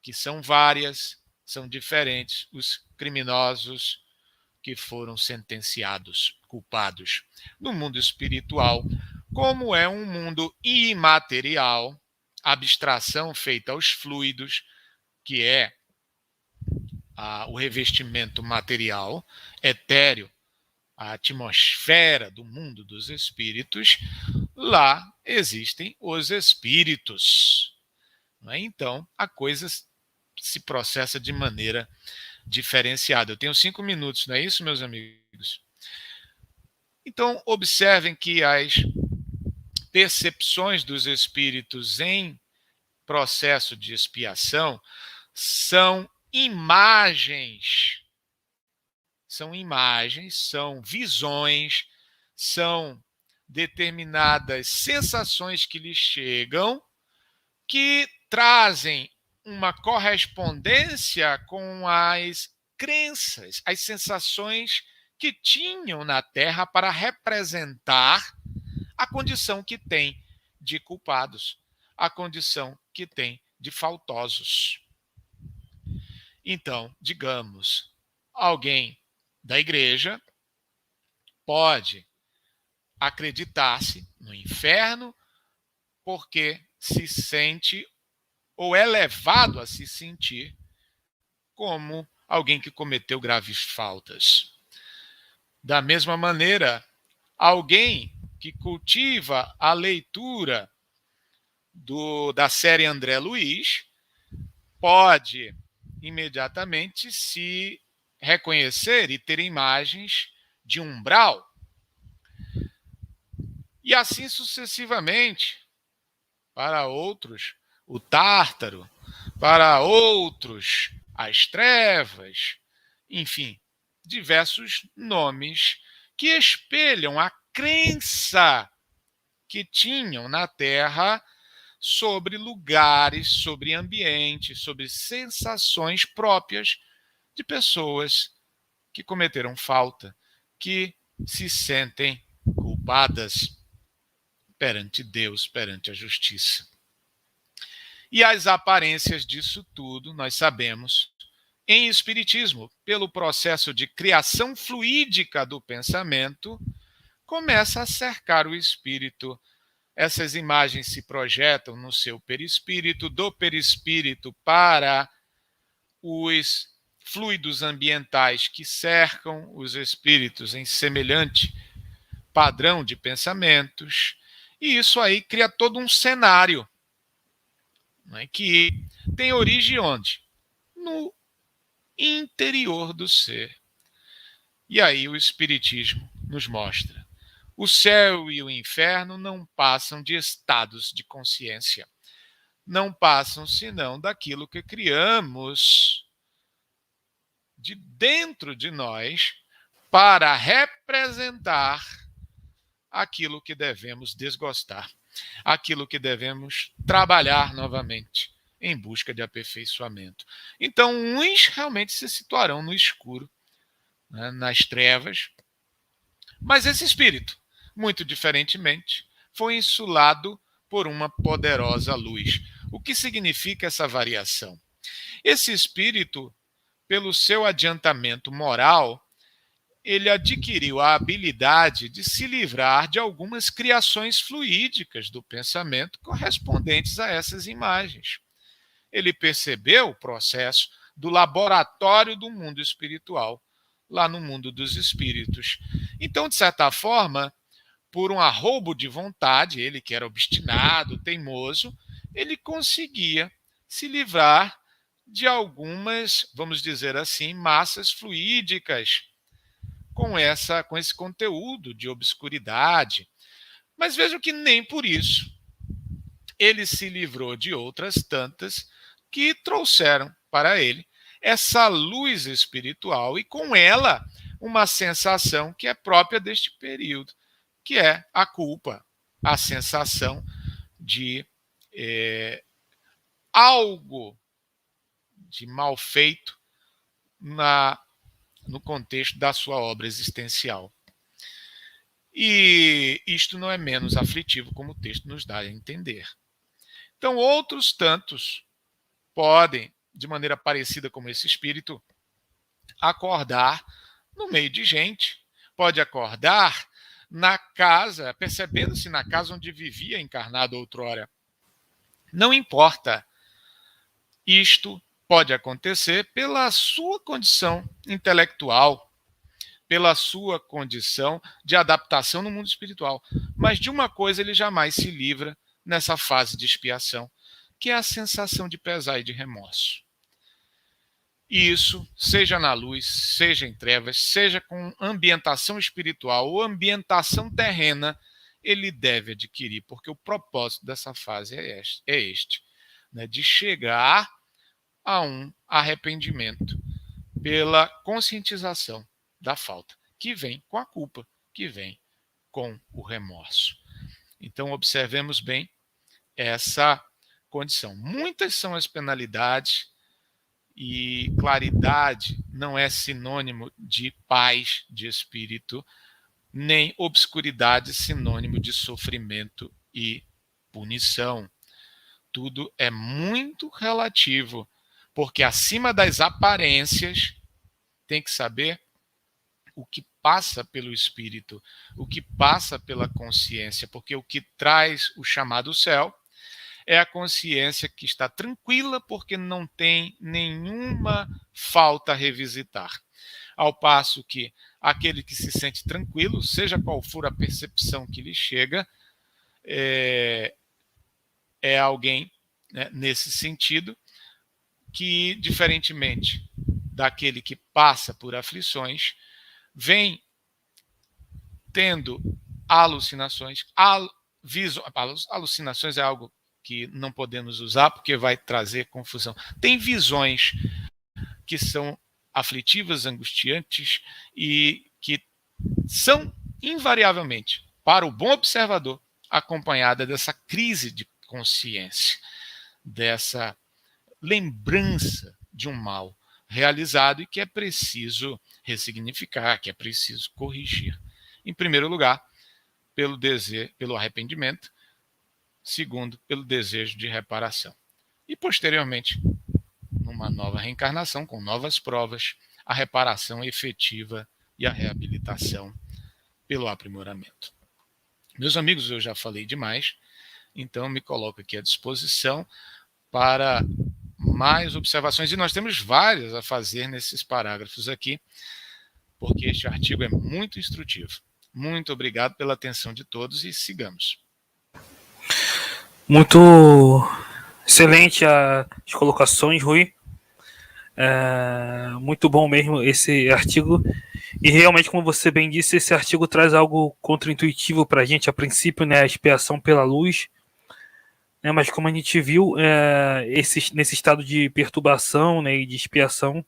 S1: que são várias, são diferentes, os criminosos que foram sentenciados, culpados. No mundo espiritual, como é um mundo imaterial, abstração feita aos fluidos, que é o revestimento material, etéreo, a atmosfera do mundo dos espíritos, lá existem os espíritos. Então, a coisa se processa de maneira diferenciada. Eu tenho 5 minutos, não é isso, meus amigos? Então, observem que as percepções dos espíritos em processo de expiação são imagens, são visões, são determinadas sensações que lhes chegam, que trazem uma correspondência com as crenças, as sensações que tinham na Terra para representar a condição que tem de culpados, a condição que tem de faltosos. Então, digamos, alguém da igreja pode acreditar-se no inferno porque se sente ou é levado a se sentir como alguém que cometeu graves faltas. Da mesma maneira, alguém que cultiva a leitura da série André Luiz pode imediatamente se reconhecer e ter imagens de umbral. E assim sucessivamente, para outros, o Tártaro, para outros, as trevas, enfim, diversos nomes que espelham a crença que tinham na Terra sobre lugares, sobre ambientes, sobre sensações próprias de pessoas que cometeram falta, que se sentem culpadas perante Deus, perante a justiça. E as aparências disso tudo, nós sabemos, em Espiritismo, pelo processo de criação fluídica do pensamento, começa a cercar o espírito. Essas imagens se projetam no seu perispírito, do perispírito para os fluidos ambientais que cercam os espíritos em semelhante padrão de pensamentos, e isso aí cria todo um cenário, né, que tem origem onde? No interior do ser. E aí o Espiritismo nos mostra: o céu e o inferno não passam de estados de consciência. Não passam senão daquilo que criamos de dentro de nós para representar aquilo que devemos desgostar, aquilo que devemos trabalhar novamente em busca de aperfeiçoamento. Então, uns realmente se situarão no escuro, né, nas trevas, mas esse espírito, muito diferentemente, foi insulado por uma poderosa luz. O que significa essa variação? Esse espírito, pelo seu adiantamento moral, ele adquiriu a habilidade de se livrar de algumas criações fluídicas do pensamento correspondentes a essas imagens. Ele percebeu o processo do laboratório do mundo espiritual, lá no mundo dos espíritos. Então, de certa forma, por um arroubo de vontade, ele que era obstinado, teimoso, ele conseguia se livrar de algumas, vamos dizer assim, massas fluídicas com esse conteúdo de obscuridade. Mas vejam que nem por isso ele se livrou de outras tantas que trouxeram para ele essa luz espiritual e com ela uma sensação que é própria deste período, que é a culpa, a sensação de algo de mal feito no contexto da sua obra existencial. E isto não é menos aflitivo, como o texto nos dá a entender. Então, outros tantos podem, de maneira parecida como esse espírito, acordar no meio de gente, pode acordar na casa, percebendo-se na casa onde vivia encarnado outrora. Não importa. Isto pode acontecer pela sua condição intelectual, pela sua condição de adaptação no mundo espiritual. Mas de uma coisa ele jamais se livra nessa fase de expiação, que é a sensação de pesar e de remorso. E isso, seja na luz, seja em trevas, seja com ambientação espiritual ou ambientação terrena, ele deve adquirir, porque o propósito dessa fase é este, né, de chegar a um arrependimento pela conscientização da falta, que vem com a culpa, que vem com o remorso. Então, observemos bem essa condição. Muitas são as penalidades e claridade não é sinônimo de paz de espírito, nem obscuridade sinônimo de sofrimento e punição. Tudo é muito relativo, porque acima das aparências tem que saber o que passa pelo espírito, o que passa pela consciência, porque o que traz o chamado céu é a consciência que está tranquila porque não tem nenhuma falta a revisitar. Ao passo que aquele que se sente tranquilo, seja qual for a percepção que lhe chega, é alguém, né, nesse sentido, que, diferentemente daquele que passa por aflições, vem tendo alucinações. Alucinações é algo que não podemos usar porque vai trazer confusão. Tem visões que são aflitivas, angustiantes e que são invariavelmente, para o bom observador, acompanhada dessa crise de consciência, dessa lembrança de um mal realizado e que é preciso ressignificar, que é preciso corrigir. Em primeiro lugar, pelo arrependimento, segundo, pelo desejo de reparação. E, posteriormente, numa nova reencarnação, com novas provas, a reparação efetiva e a reabilitação pelo aprimoramento. Meus amigos, eu já falei demais, então me coloco aqui à disposição para mais observações, e nós temos várias a fazer nesses parágrafos aqui, porque este artigo é muito instrutivo. Muito obrigado pela atenção de todos e sigamos.
S2: Muito excelente as colocações, Rui. Muito bom mesmo esse artigo. E realmente, como você bem disse, esse artigo traz algo contraintuitivo para a gente a princípio, né, a expiação pela luz. Mas como a gente viu, nesse estado de perturbação, né, e de expiação,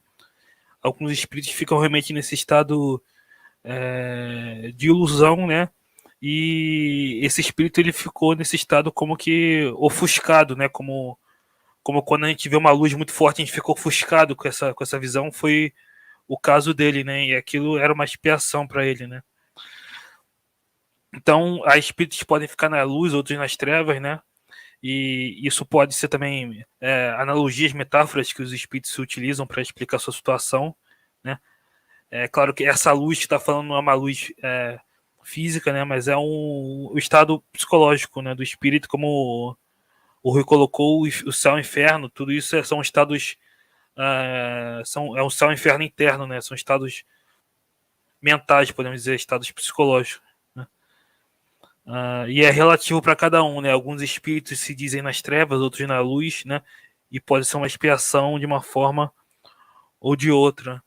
S2: alguns espíritos ficam realmente nesse estado de ilusão, né? E esse espírito ele ficou nesse estado como que ofuscado, né? Como quando a gente vê uma luz muito forte, a gente ficou ofuscado com essa visão. Foi o caso dele, né? E aquilo era uma expiação para ele, né? Então, há espíritos que podem ficar na luz, outros nas trevas, né? E isso pode ser também analogias, metáforas que os espíritos utilizam para explicar a sua situação, né? É claro que essa luz que está falando não é uma luz física, né? Mas é o estado psicológico, né? Do espírito, como o Rui colocou, o céu e o inferno, tudo isso são estados, é um céu e inferno interno, né? São estados mentais, podemos dizer, estados psicológicos. Né? E é relativo para cada um, né? Alguns espíritos se dizem nas trevas, outros na luz, né? E pode ser uma expiação de uma forma ou de outra,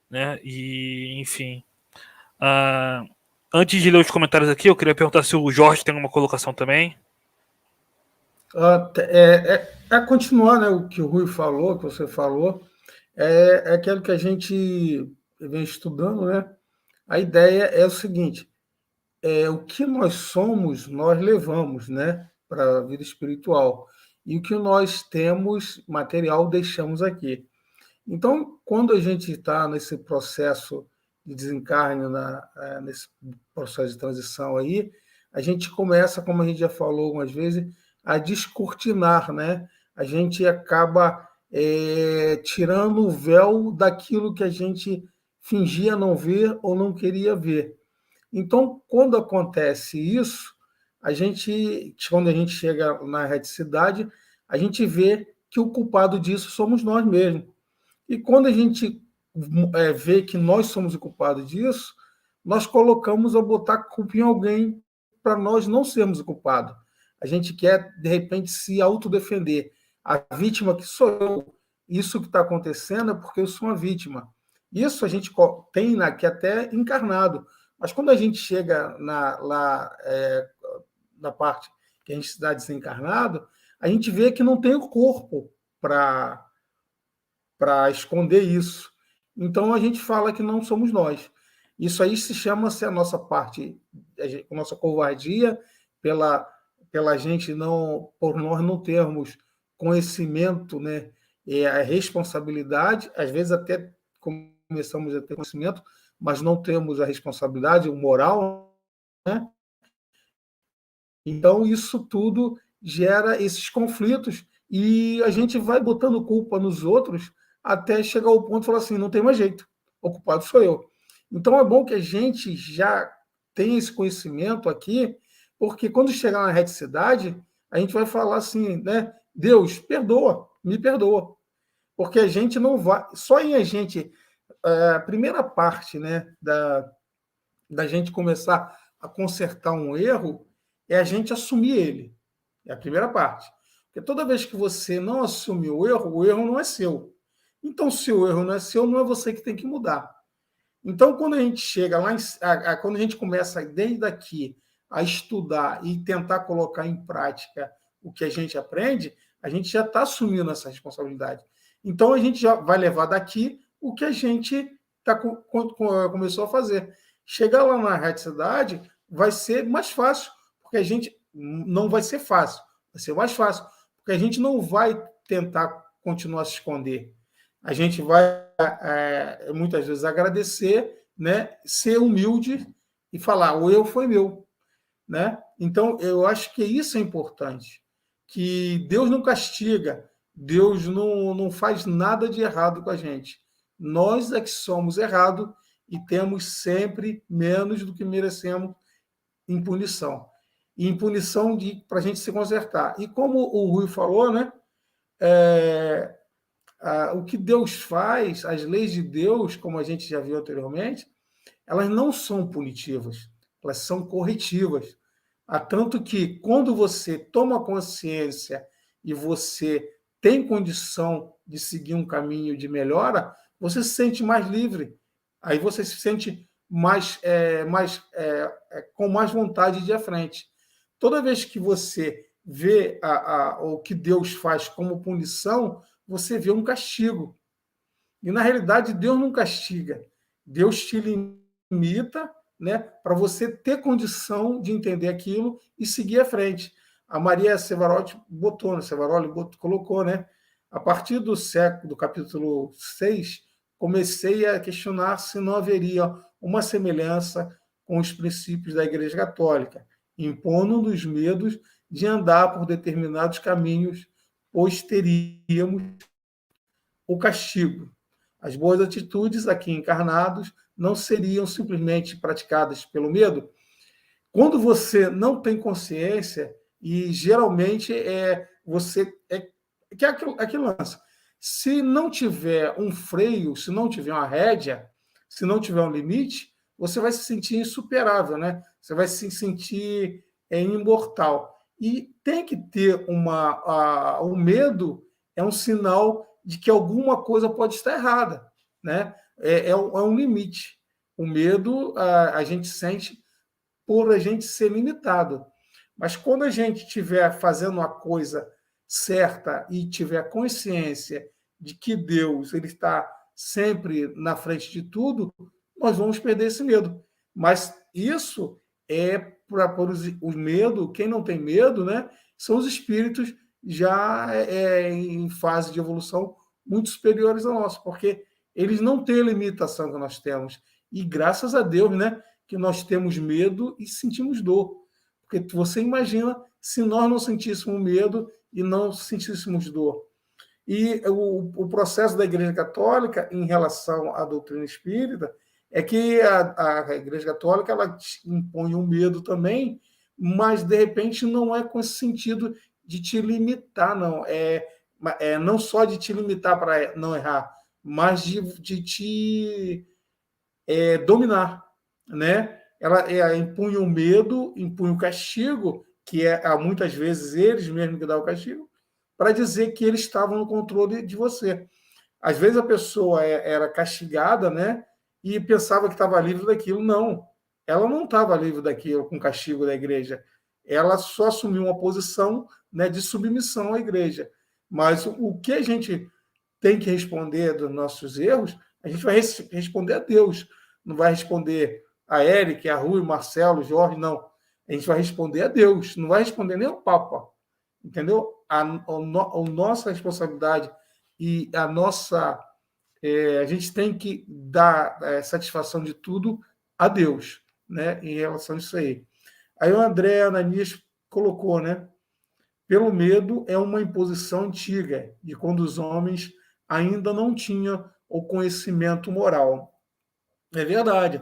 S2: né? E, enfim. Antes de ler os comentários aqui, eu queria perguntar se o Jorge tem alguma colocação também.
S3: Continuar, né, o que o Rui falou, que você falou, é aquilo que a gente vem estudando, né? A ideia é o seguinte: o que nós somos, nós levamos, né, para a vida espiritual. E o que nós temos material, deixamos aqui. Então, quando a gente está nesse processo de desencarne, nesse processo de transição aí, a gente começa, como a gente já falou algumas vezes, a descortinar, né? A gente acaba tirando o véu daquilo que a gente fingia não ver ou não queria ver. Então, quando acontece isso, quando a gente chega na reticidade, a gente vê que o culpado disso somos nós mesmos. E quando a gente vê que nós somos o culpado disso, nós colocamos a botar a culpa em alguém para nós não sermos o culpado. A gente quer, de repente, se autodefender. A vítima que sou eu. Isso que está acontecendo é porque eu sou uma vítima. Isso a gente tem aqui até encarnado. Mas quando a gente chega na parte que a gente está desencarnado, a gente vê que não tem o corpo para esconder isso. Então a gente fala que não somos nós. Isso aí se chama-se a nossa parte, a nossa covardia pela gente não, por nós não termos conhecimento, né, a responsabilidade, às vezes até começamos a ter conhecimento, mas não temos a responsabilidade, o moral, né? Então isso tudo gera esses conflitos e a gente vai botando culpa nos outros até chegar ao ponto de falar assim, não tem mais jeito, o culpado sou eu. Então é bom que a gente já tenha esse conhecimento aqui, porque quando chegar na reticidade, a gente vai falar assim, né? Deus, perdoa, me perdoa. Porque a gente não vai... Só em a gente... A primeira parte, né, da gente começar a consertar um erro é a gente assumir ele. É a primeira parte. Porque toda vez que você não assume o erro não é seu. Então, se o erro não é seu, não é você que tem que mudar. Então, quando a gente chega lá, quando a gente começa desde aqui a estudar e tentar colocar em prática o que a gente aprende, a gente já está assumindo essa responsabilidade. Então, a gente já vai levar daqui o que a gente começou a fazer. Chegar lá na radicidade vai ser mais fácil, porque a gente não vai ser fácil, vai ser mais fácil, porque a gente não vai tentar continuar a se esconder. A gente vai, muitas vezes, agradecer, né? Ser humilde e falar, o erro foi meu. Né? Então, eu acho que isso é importante, que Deus não castiga, Deus não faz nada de errado com a gente. Nós é que somos errados e temos sempre menos do que merecemos em punição. E em punição para a gente se consertar. E como o Rui falou, né? O que Deus faz, as leis de Deus, como a gente já viu anteriormente, elas não são punitivas, elas são corretivas. Há tanto que, quando você toma consciência e você tem condição de seguir um caminho de melhora, você se sente mais livre. Aí você se sente com mais vontade de ir à frente. Toda vez que você vê o que Deus faz como punição, você vê um castigo. E, na realidade, Deus não castiga. Deus te limita, né, para você ter condição de entender aquilo e seguir à frente. A Maria Sevaroli colocou, né? A partir do capítulo 6, comecei a questionar se não haveria uma semelhança com os princípios da Igreja Católica, impondo-nos medos de andar por determinados caminhos, pois teríamos o castigo. As boas atitudes aqui encarnados não seriam simplesmente praticadas pelo medo. Quando você não tem consciência, e geralmente que é aquilo lance. Se não tiver um freio, se não tiver uma rédea, se não tiver um limite, você vai se sentir insuperável, né? Você vai se sentir imortal. E tem que ter o medo é um sinal de que alguma coisa pode estar errada, né? É um limite. O medo a gente sente por a gente ser limitado. Mas quando a gente estiver fazendo a coisa certa e tiver consciência de que Deus ele está sempre na frente de tudo, nós vamos perder esse medo. Mas isso é para pôr o medo, quem não tem medo, né, são os espíritos já em fase de evolução muito superiores ao nosso, porque eles não têm a limitação que nós temos. E graças a Deus, né, que nós temos medo e sentimos dor. Porque você imagina se nós não sentíssemos medo e não sentíssemos dor. E o processo da Igreja Católica em relação à doutrina espírita é que a Igreja Católica ela impõe um medo também, mas, de repente, não é com esse sentido de te limitar, não. Não só de te limitar para não errar, mas de te dominar, né? Ela impunha o medo, impunha o castigo, que muitas vezes eles mesmos que dão o castigo, para dizer que eles estavam no controle de você. Às vezes a pessoa era castigada, né? E pensava que estava livre daquilo. Não, ela não estava livre daquilo com o castigo da igreja. Ela só assumiu uma posição, né, de submissão à igreja. Mas o que a gente tem que responder dos nossos erros, a gente vai responder a Deus. Não vai responder a Eric, a Rui, Marcelo, Jorge, não. A gente vai responder a Deus. Não vai responder nem ao Papa. Entendeu? A nossa responsabilidade e a nossa... a gente tem que dar satisfação de tudo a Deus, né, em relação a isso aí. Aí o André Ananias colocou, né? Pelo medo é uma imposição antiga, de quando os homens ainda não tinham o conhecimento moral. É verdade.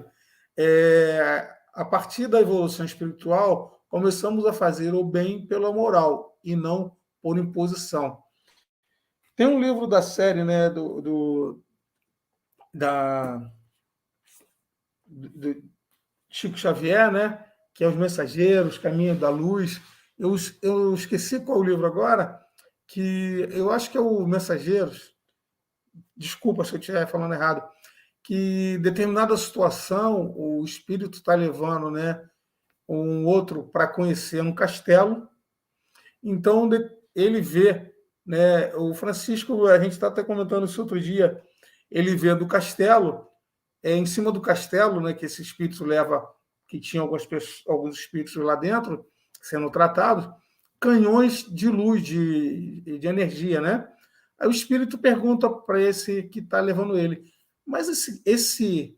S3: A partir da evolução espiritual, começamos a fazer o bem pela moral. e não por imposição. Tem um livro da série, né, do Chico Xavier, né, que é Os Mensageiros, Caminho da Luz. Eu esqueci qual é o livro agora, que eu acho que é o Mensageiros. Desculpa se eu estiver falando errado. Que determinada situação o espírito está levando, né, um outro para conhecer um castelo. Então ele vê, né, o Francisco, a gente está até comentando isso outro dia, ele vê do castelo, em cima do castelo, né, que esse espírito leva, que tinha alguns espíritos lá dentro sendo tratados, canhões de luz, de energia, né? Aí o espírito pergunta para esse que está levando ele, mas esse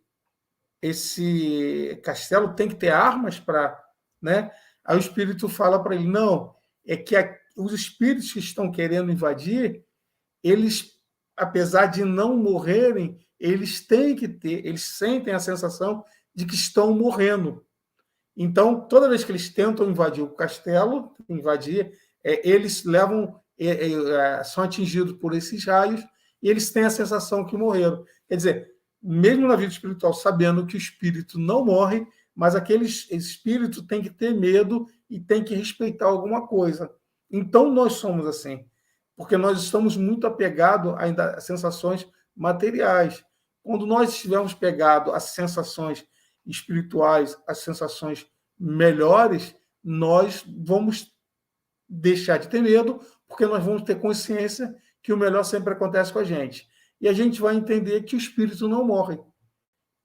S3: castelo tem que ter armas para, né? Aí o espírito fala para ele, não, é que os espíritos que estão querendo invadir, eles, apesar de não morrerem, eles sentem a sensação de que estão morrendo. Então, toda vez que eles tentam invadir o castelo, eles são atingidos por esses raios e eles têm a sensação que morreram. Quer dizer, mesmo na vida espiritual, sabendo que o espírito não morre, mas aquele espírito tem que ter medo e tem que respeitar alguma coisa. Então, nós somos assim, porque nós estamos muito apegados ainda a sensações materiais. Quando nós estivermos pegados às sensações espirituais, às sensações melhores, nós vamos deixar de ter medo, porque nós vamos ter consciência que o melhor sempre acontece com a gente. E a gente vai entender que o espírito não morre.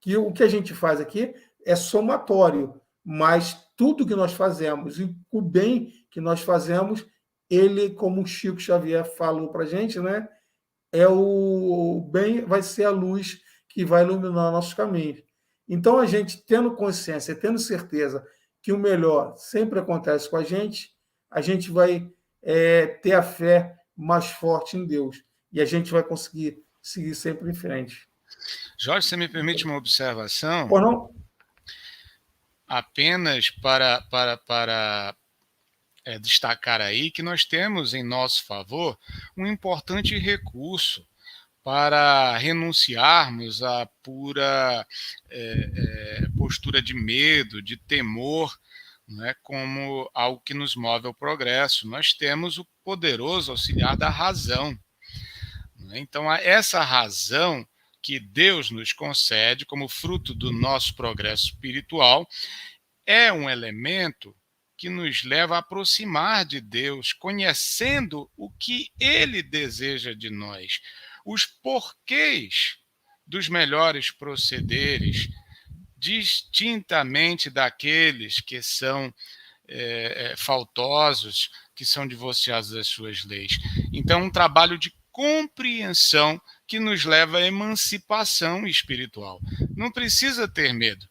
S3: Que o que a gente faz aqui é somatório, mas tudo que nós fazemos e o bem que nós fazemos, ele, como o Chico Xavier falou para a gente, né, o bem vai ser a luz que vai iluminar nossos caminhos. Então, a gente tendo consciência, tendo certeza que o melhor sempre acontece com a gente vai ter a fé mais forte em Deus. E a gente vai conseguir seguir sempre em frente.
S1: Jorge, você me permite uma observação?
S3: Ou não?
S1: Apenas para destacar aí que nós temos em nosso favor um importante recurso para renunciarmos à pura postura de medo, de temor, né, como algo que nos move ao progresso. Nós temos o poderoso auxiliar da razão. Né? Então, essa razão que Deus nos concede como fruto do nosso progresso espiritual é um elemento que nos leva a aproximar de Deus, conhecendo o que Ele deseja de nós, os porquês dos melhores procederes, distintamente daqueles que são faltosos, que são divorciados das suas leis. Então, um trabalho de compreensão que nos leva à emancipação espiritual. Não precisa ter medo,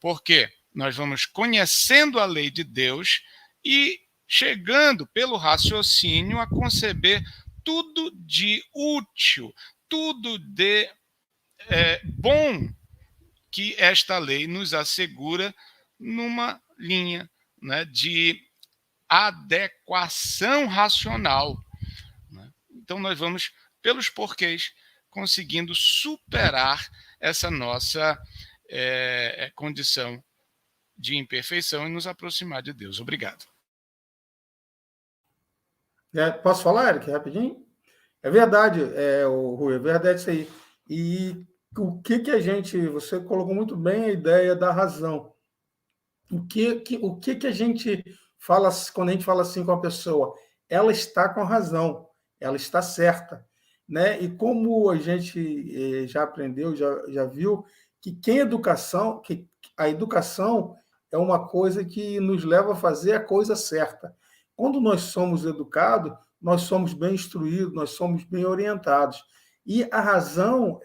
S1: porque nós vamos conhecendo a lei de Deus e chegando pelo raciocínio a conceber tudo de útil, tudo de bom que esta lei nos assegura numa linha, né, de adequação racional. Né? Então, nós vamos, pelos porquês, conseguindo superar essa nossa condição de imperfeição e nos aproximar de Deus. Obrigado.
S3: Posso falar, Eric, rapidinho? É verdade, Rui, é verdade isso aí. E o que a gente... Você colocou muito bem a ideia da razão. O que a gente fala quando a gente fala assim com a pessoa? Ela está com razão, ela está certa. Né? E como a gente já aprendeu, já viu, que a educação é uma coisa que nos leva a fazer a coisa certa. Quando nós somos educados, nós somos bem instruídos, nós somos bem orientados. E a razão,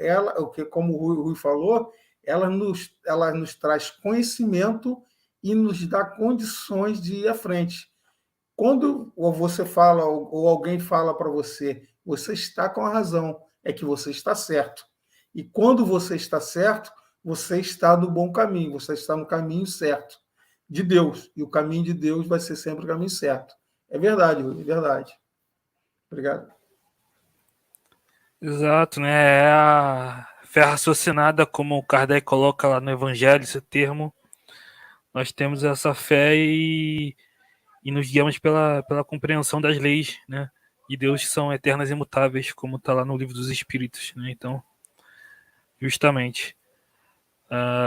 S3: como o Rui falou, ela nos traz conhecimento e nos dá condições de ir à frente. Quando você fala, ou alguém fala para você, você está com a razão, é que você está certo. E quando você está certo, você está no bom caminho, você está no caminho certo de Deus. E o caminho de Deus vai ser sempre o caminho certo. É verdade, Rui, é verdade. Obrigado.
S2: Exato, né? É a fé raciocinada, como o Kardec coloca lá no Evangelho, esse termo. Nós temos essa fé e nos guiamos pela compreensão das leis, né? De Deus que são eternas e imutáveis, como está lá no Livro dos Espíritos, né? Então, justamente.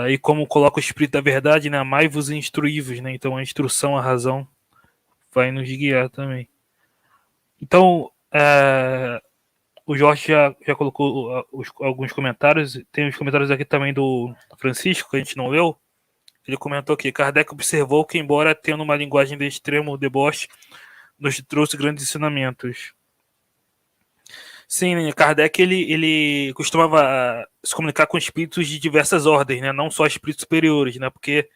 S2: E como coloca o Espírito da Verdade, né? Amai-vos e instruí-vos, né? Então, a instrução, a razão, vai nos guiar também. Então, o Jorge já colocou alguns comentários. Tem os comentários aqui também do Francisco, que a gente não leu. Ele comentou que Kardec observou que, embora tendo uma linguagem de extremo deboche, nos trouxe grandes ensinamentos. Sim, Kardec ele costumava se comunicar com espíritos de diversas ordens, né? Não só espíritos superiores, né? Porque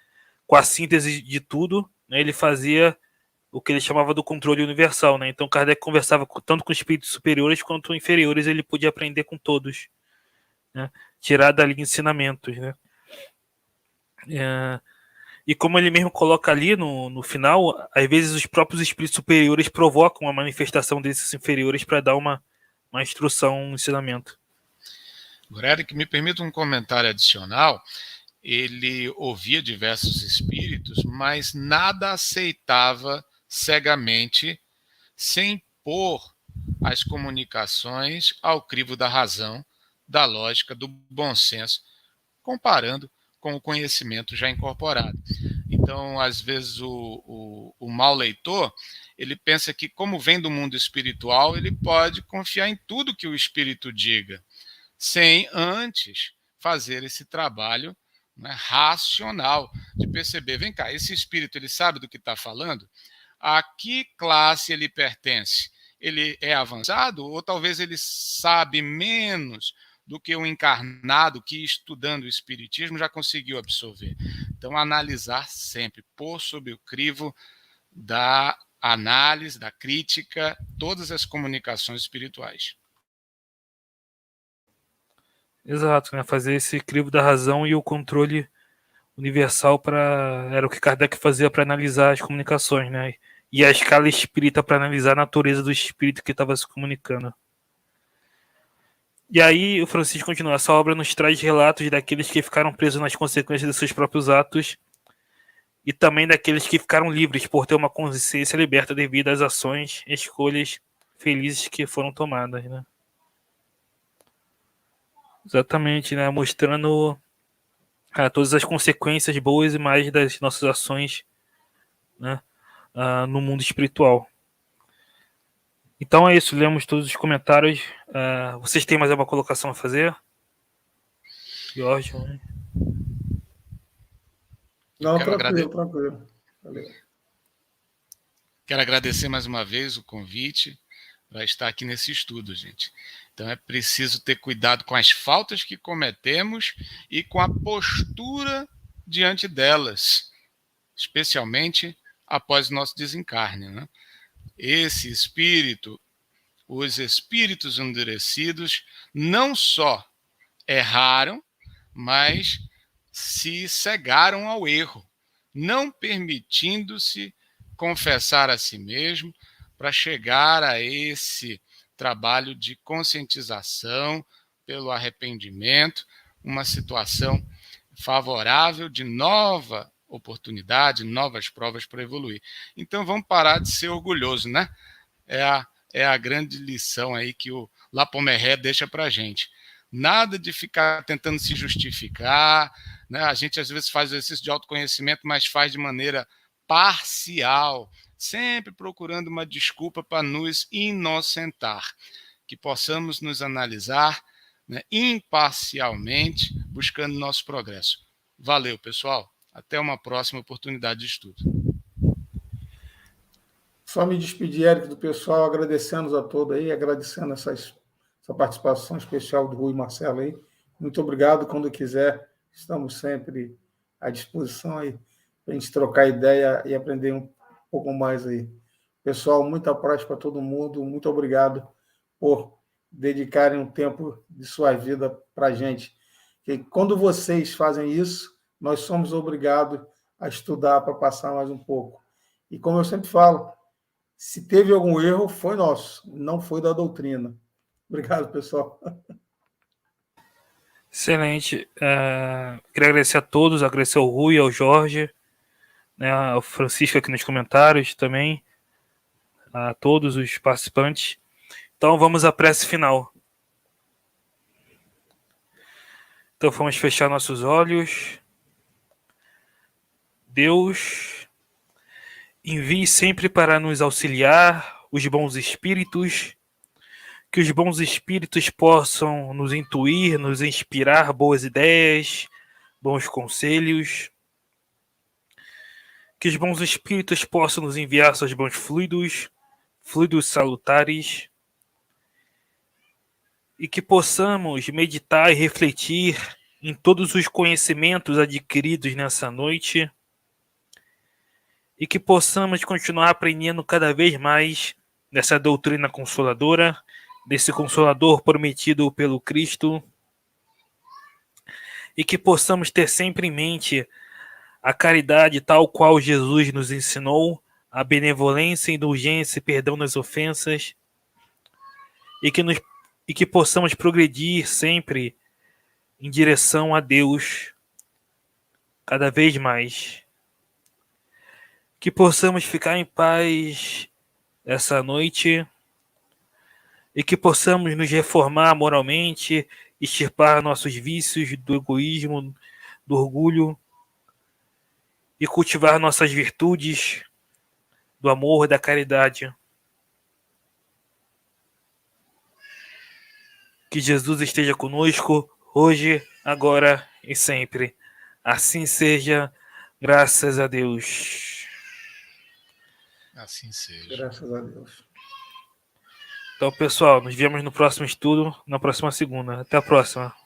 S2: com a síntese de tudo, né, ele fazia o que ele chamava do controle universal, né? Então Kardec conversava tanto com espíritos superiores quanto inferiores, ele podia aprender com todos, né? Tirar dali ensinamentos, né? E como ele mesmo coloca ali no final, às vezes os próprios espíritos superiores provocam a manifestação desses inferiores para dar uma instrução, um ensinamento.
S1: Agora, Eric, me permita um comentário adicional. Ele ouvia diversos espíritos, mas nada aceitava cegamente, sem pôr as comunicações ao crivo da razão, da lógica, do bom senso, comparando com o conhecimento já incorporado. Então, às vezes, o mau leitor, ele pensa que, como vem do mundo espiritual, ele pode confiar em tudo que o espírito diga, sem antes fazer esse trabalho, né, racional, de perceber, vem cá, esse espírito, ele sabe do que está falando? A que classe ele pertence? Ele é avançado ou talvez ele sabe menos do que o encarnado que, estudando o espiritismo, já conseguiu absorver? Então, analisar sempre, pôr sob o crivo da análise, da crítica, todas as comunicações espirituais.
S2: Exato, né? Fazer esse crivo da razão e o controle universal era o que Kardec fazia para analisar as comunicações, né? E a escala espírita para analisar a natureza do espírito que estava se comunicando. E aí o Francisco continua: essa obra nos traz relatos daqueles que ficaram presos nas consequências de seus próprios atos e também daqueles que ficaram livres por ter uma consciência liberta devido às ações e escolhas felizes que foram tomadas, né? Exatamente, né? Mostrando todas as consequências boas e mais das nossas ações, né? No mundo espiritual. Então é isso, lemos todos os comentários. Vocês têm mais alguma colocação a fazer? Jorge?
S3: Não, tranquilo. Valeu.
S1: Quero agradecer mais uma vez o convite para estar aqui nesse estudo, gente. Então é preciso ter cuidado com as faltas que cometemos e com a postura diante delas, especialmente após o nosso desencarne, né? Esse espírito, os espíritos endurecidos, não só erraram, mas se cegaram ao erro, não permitindo-se confessar a si mesmo para chegar a esse trabalho de conscientização pelo arrependimento, uma situação favorável de nova oportunidade, novas provas para evoluir. Então vamos parar de ser orgulhoso, né? É a grande lição aí que o Lapomeré deixa para a gente. Nada de ficar tentando se justificar, né? A gente às vezes faz exercício de autoconhecimento, mas faz de maneira parcial, sempre procurando uma desculpa para nos inocentar, que possamos nos analisar, né, imparcialmente, buscando nosso progresso. Valeu, pessoal. Até uma próxima oportunidade de estudo.
S3: Só me despedir, Eric, do pessoal, agradecendo a todos aí, agradecendo essa participação especial do Rui e Marcelo aí. Muito obrigado. Quando quiser, estamos sempre à disposição aí para a gente trocar ideia e aprender um pouco mais aí. Pessoal, muita paz para todo mundo. Muito obrigado por dedicarem um tempo de sua vida para a gente. Porque quando vocês fazem isso, nós somos obrigados a estudar para passar mais um pouco. E como eu sempre falo, Se teve algum erro, foi nosso, não foi da doutrina. Obrigado, pessoal.
S2: Excelente. Queria agradecer a todos, agradecer ao Rui, ao Jorge, né, ao Francisco aqui nos comentários também, a todos os participantes. Então vamos à prece final. Então vamos fechar nossos olhos. Deus, envie sempre para nos auxiliar os bons espíritos, que os bons espíritos possam nos intuir, nos inspirar boas ideias, bons conselhos, que os bons espíritos possam nos enviar seus bons fluidos salutares, e que possamos meditar e refletir em todos os conhecimentos adquiridos nessa noite, e que possamos continuar aprendendo cada vez mais dessa doutrina consoladora, desse Consolador prometido pelo Cristo, e que possamos ter sempre em mente a caridade tal qual Jesus nos ensinou, a benevolência, indulgência e perdão das ofensas, e que possamos progredir sempre em direção a Deus cada vez mais. Que possamos ficar em paz essa noite e que possamos nos reformar moralmente, extirpar nossos vícios do egoísmo, do orgulho e cultivar nossas virtudes do amor e da caridade. Que Jesus esteja conosco hoje, agora e sempre. Assim seja, graças a Deus.
S1: Assim seja.
S3: Graças a Deus.
S2: Então, pessoal, nos vemos no próximo estudo, na próxima segunda. Até a próxima.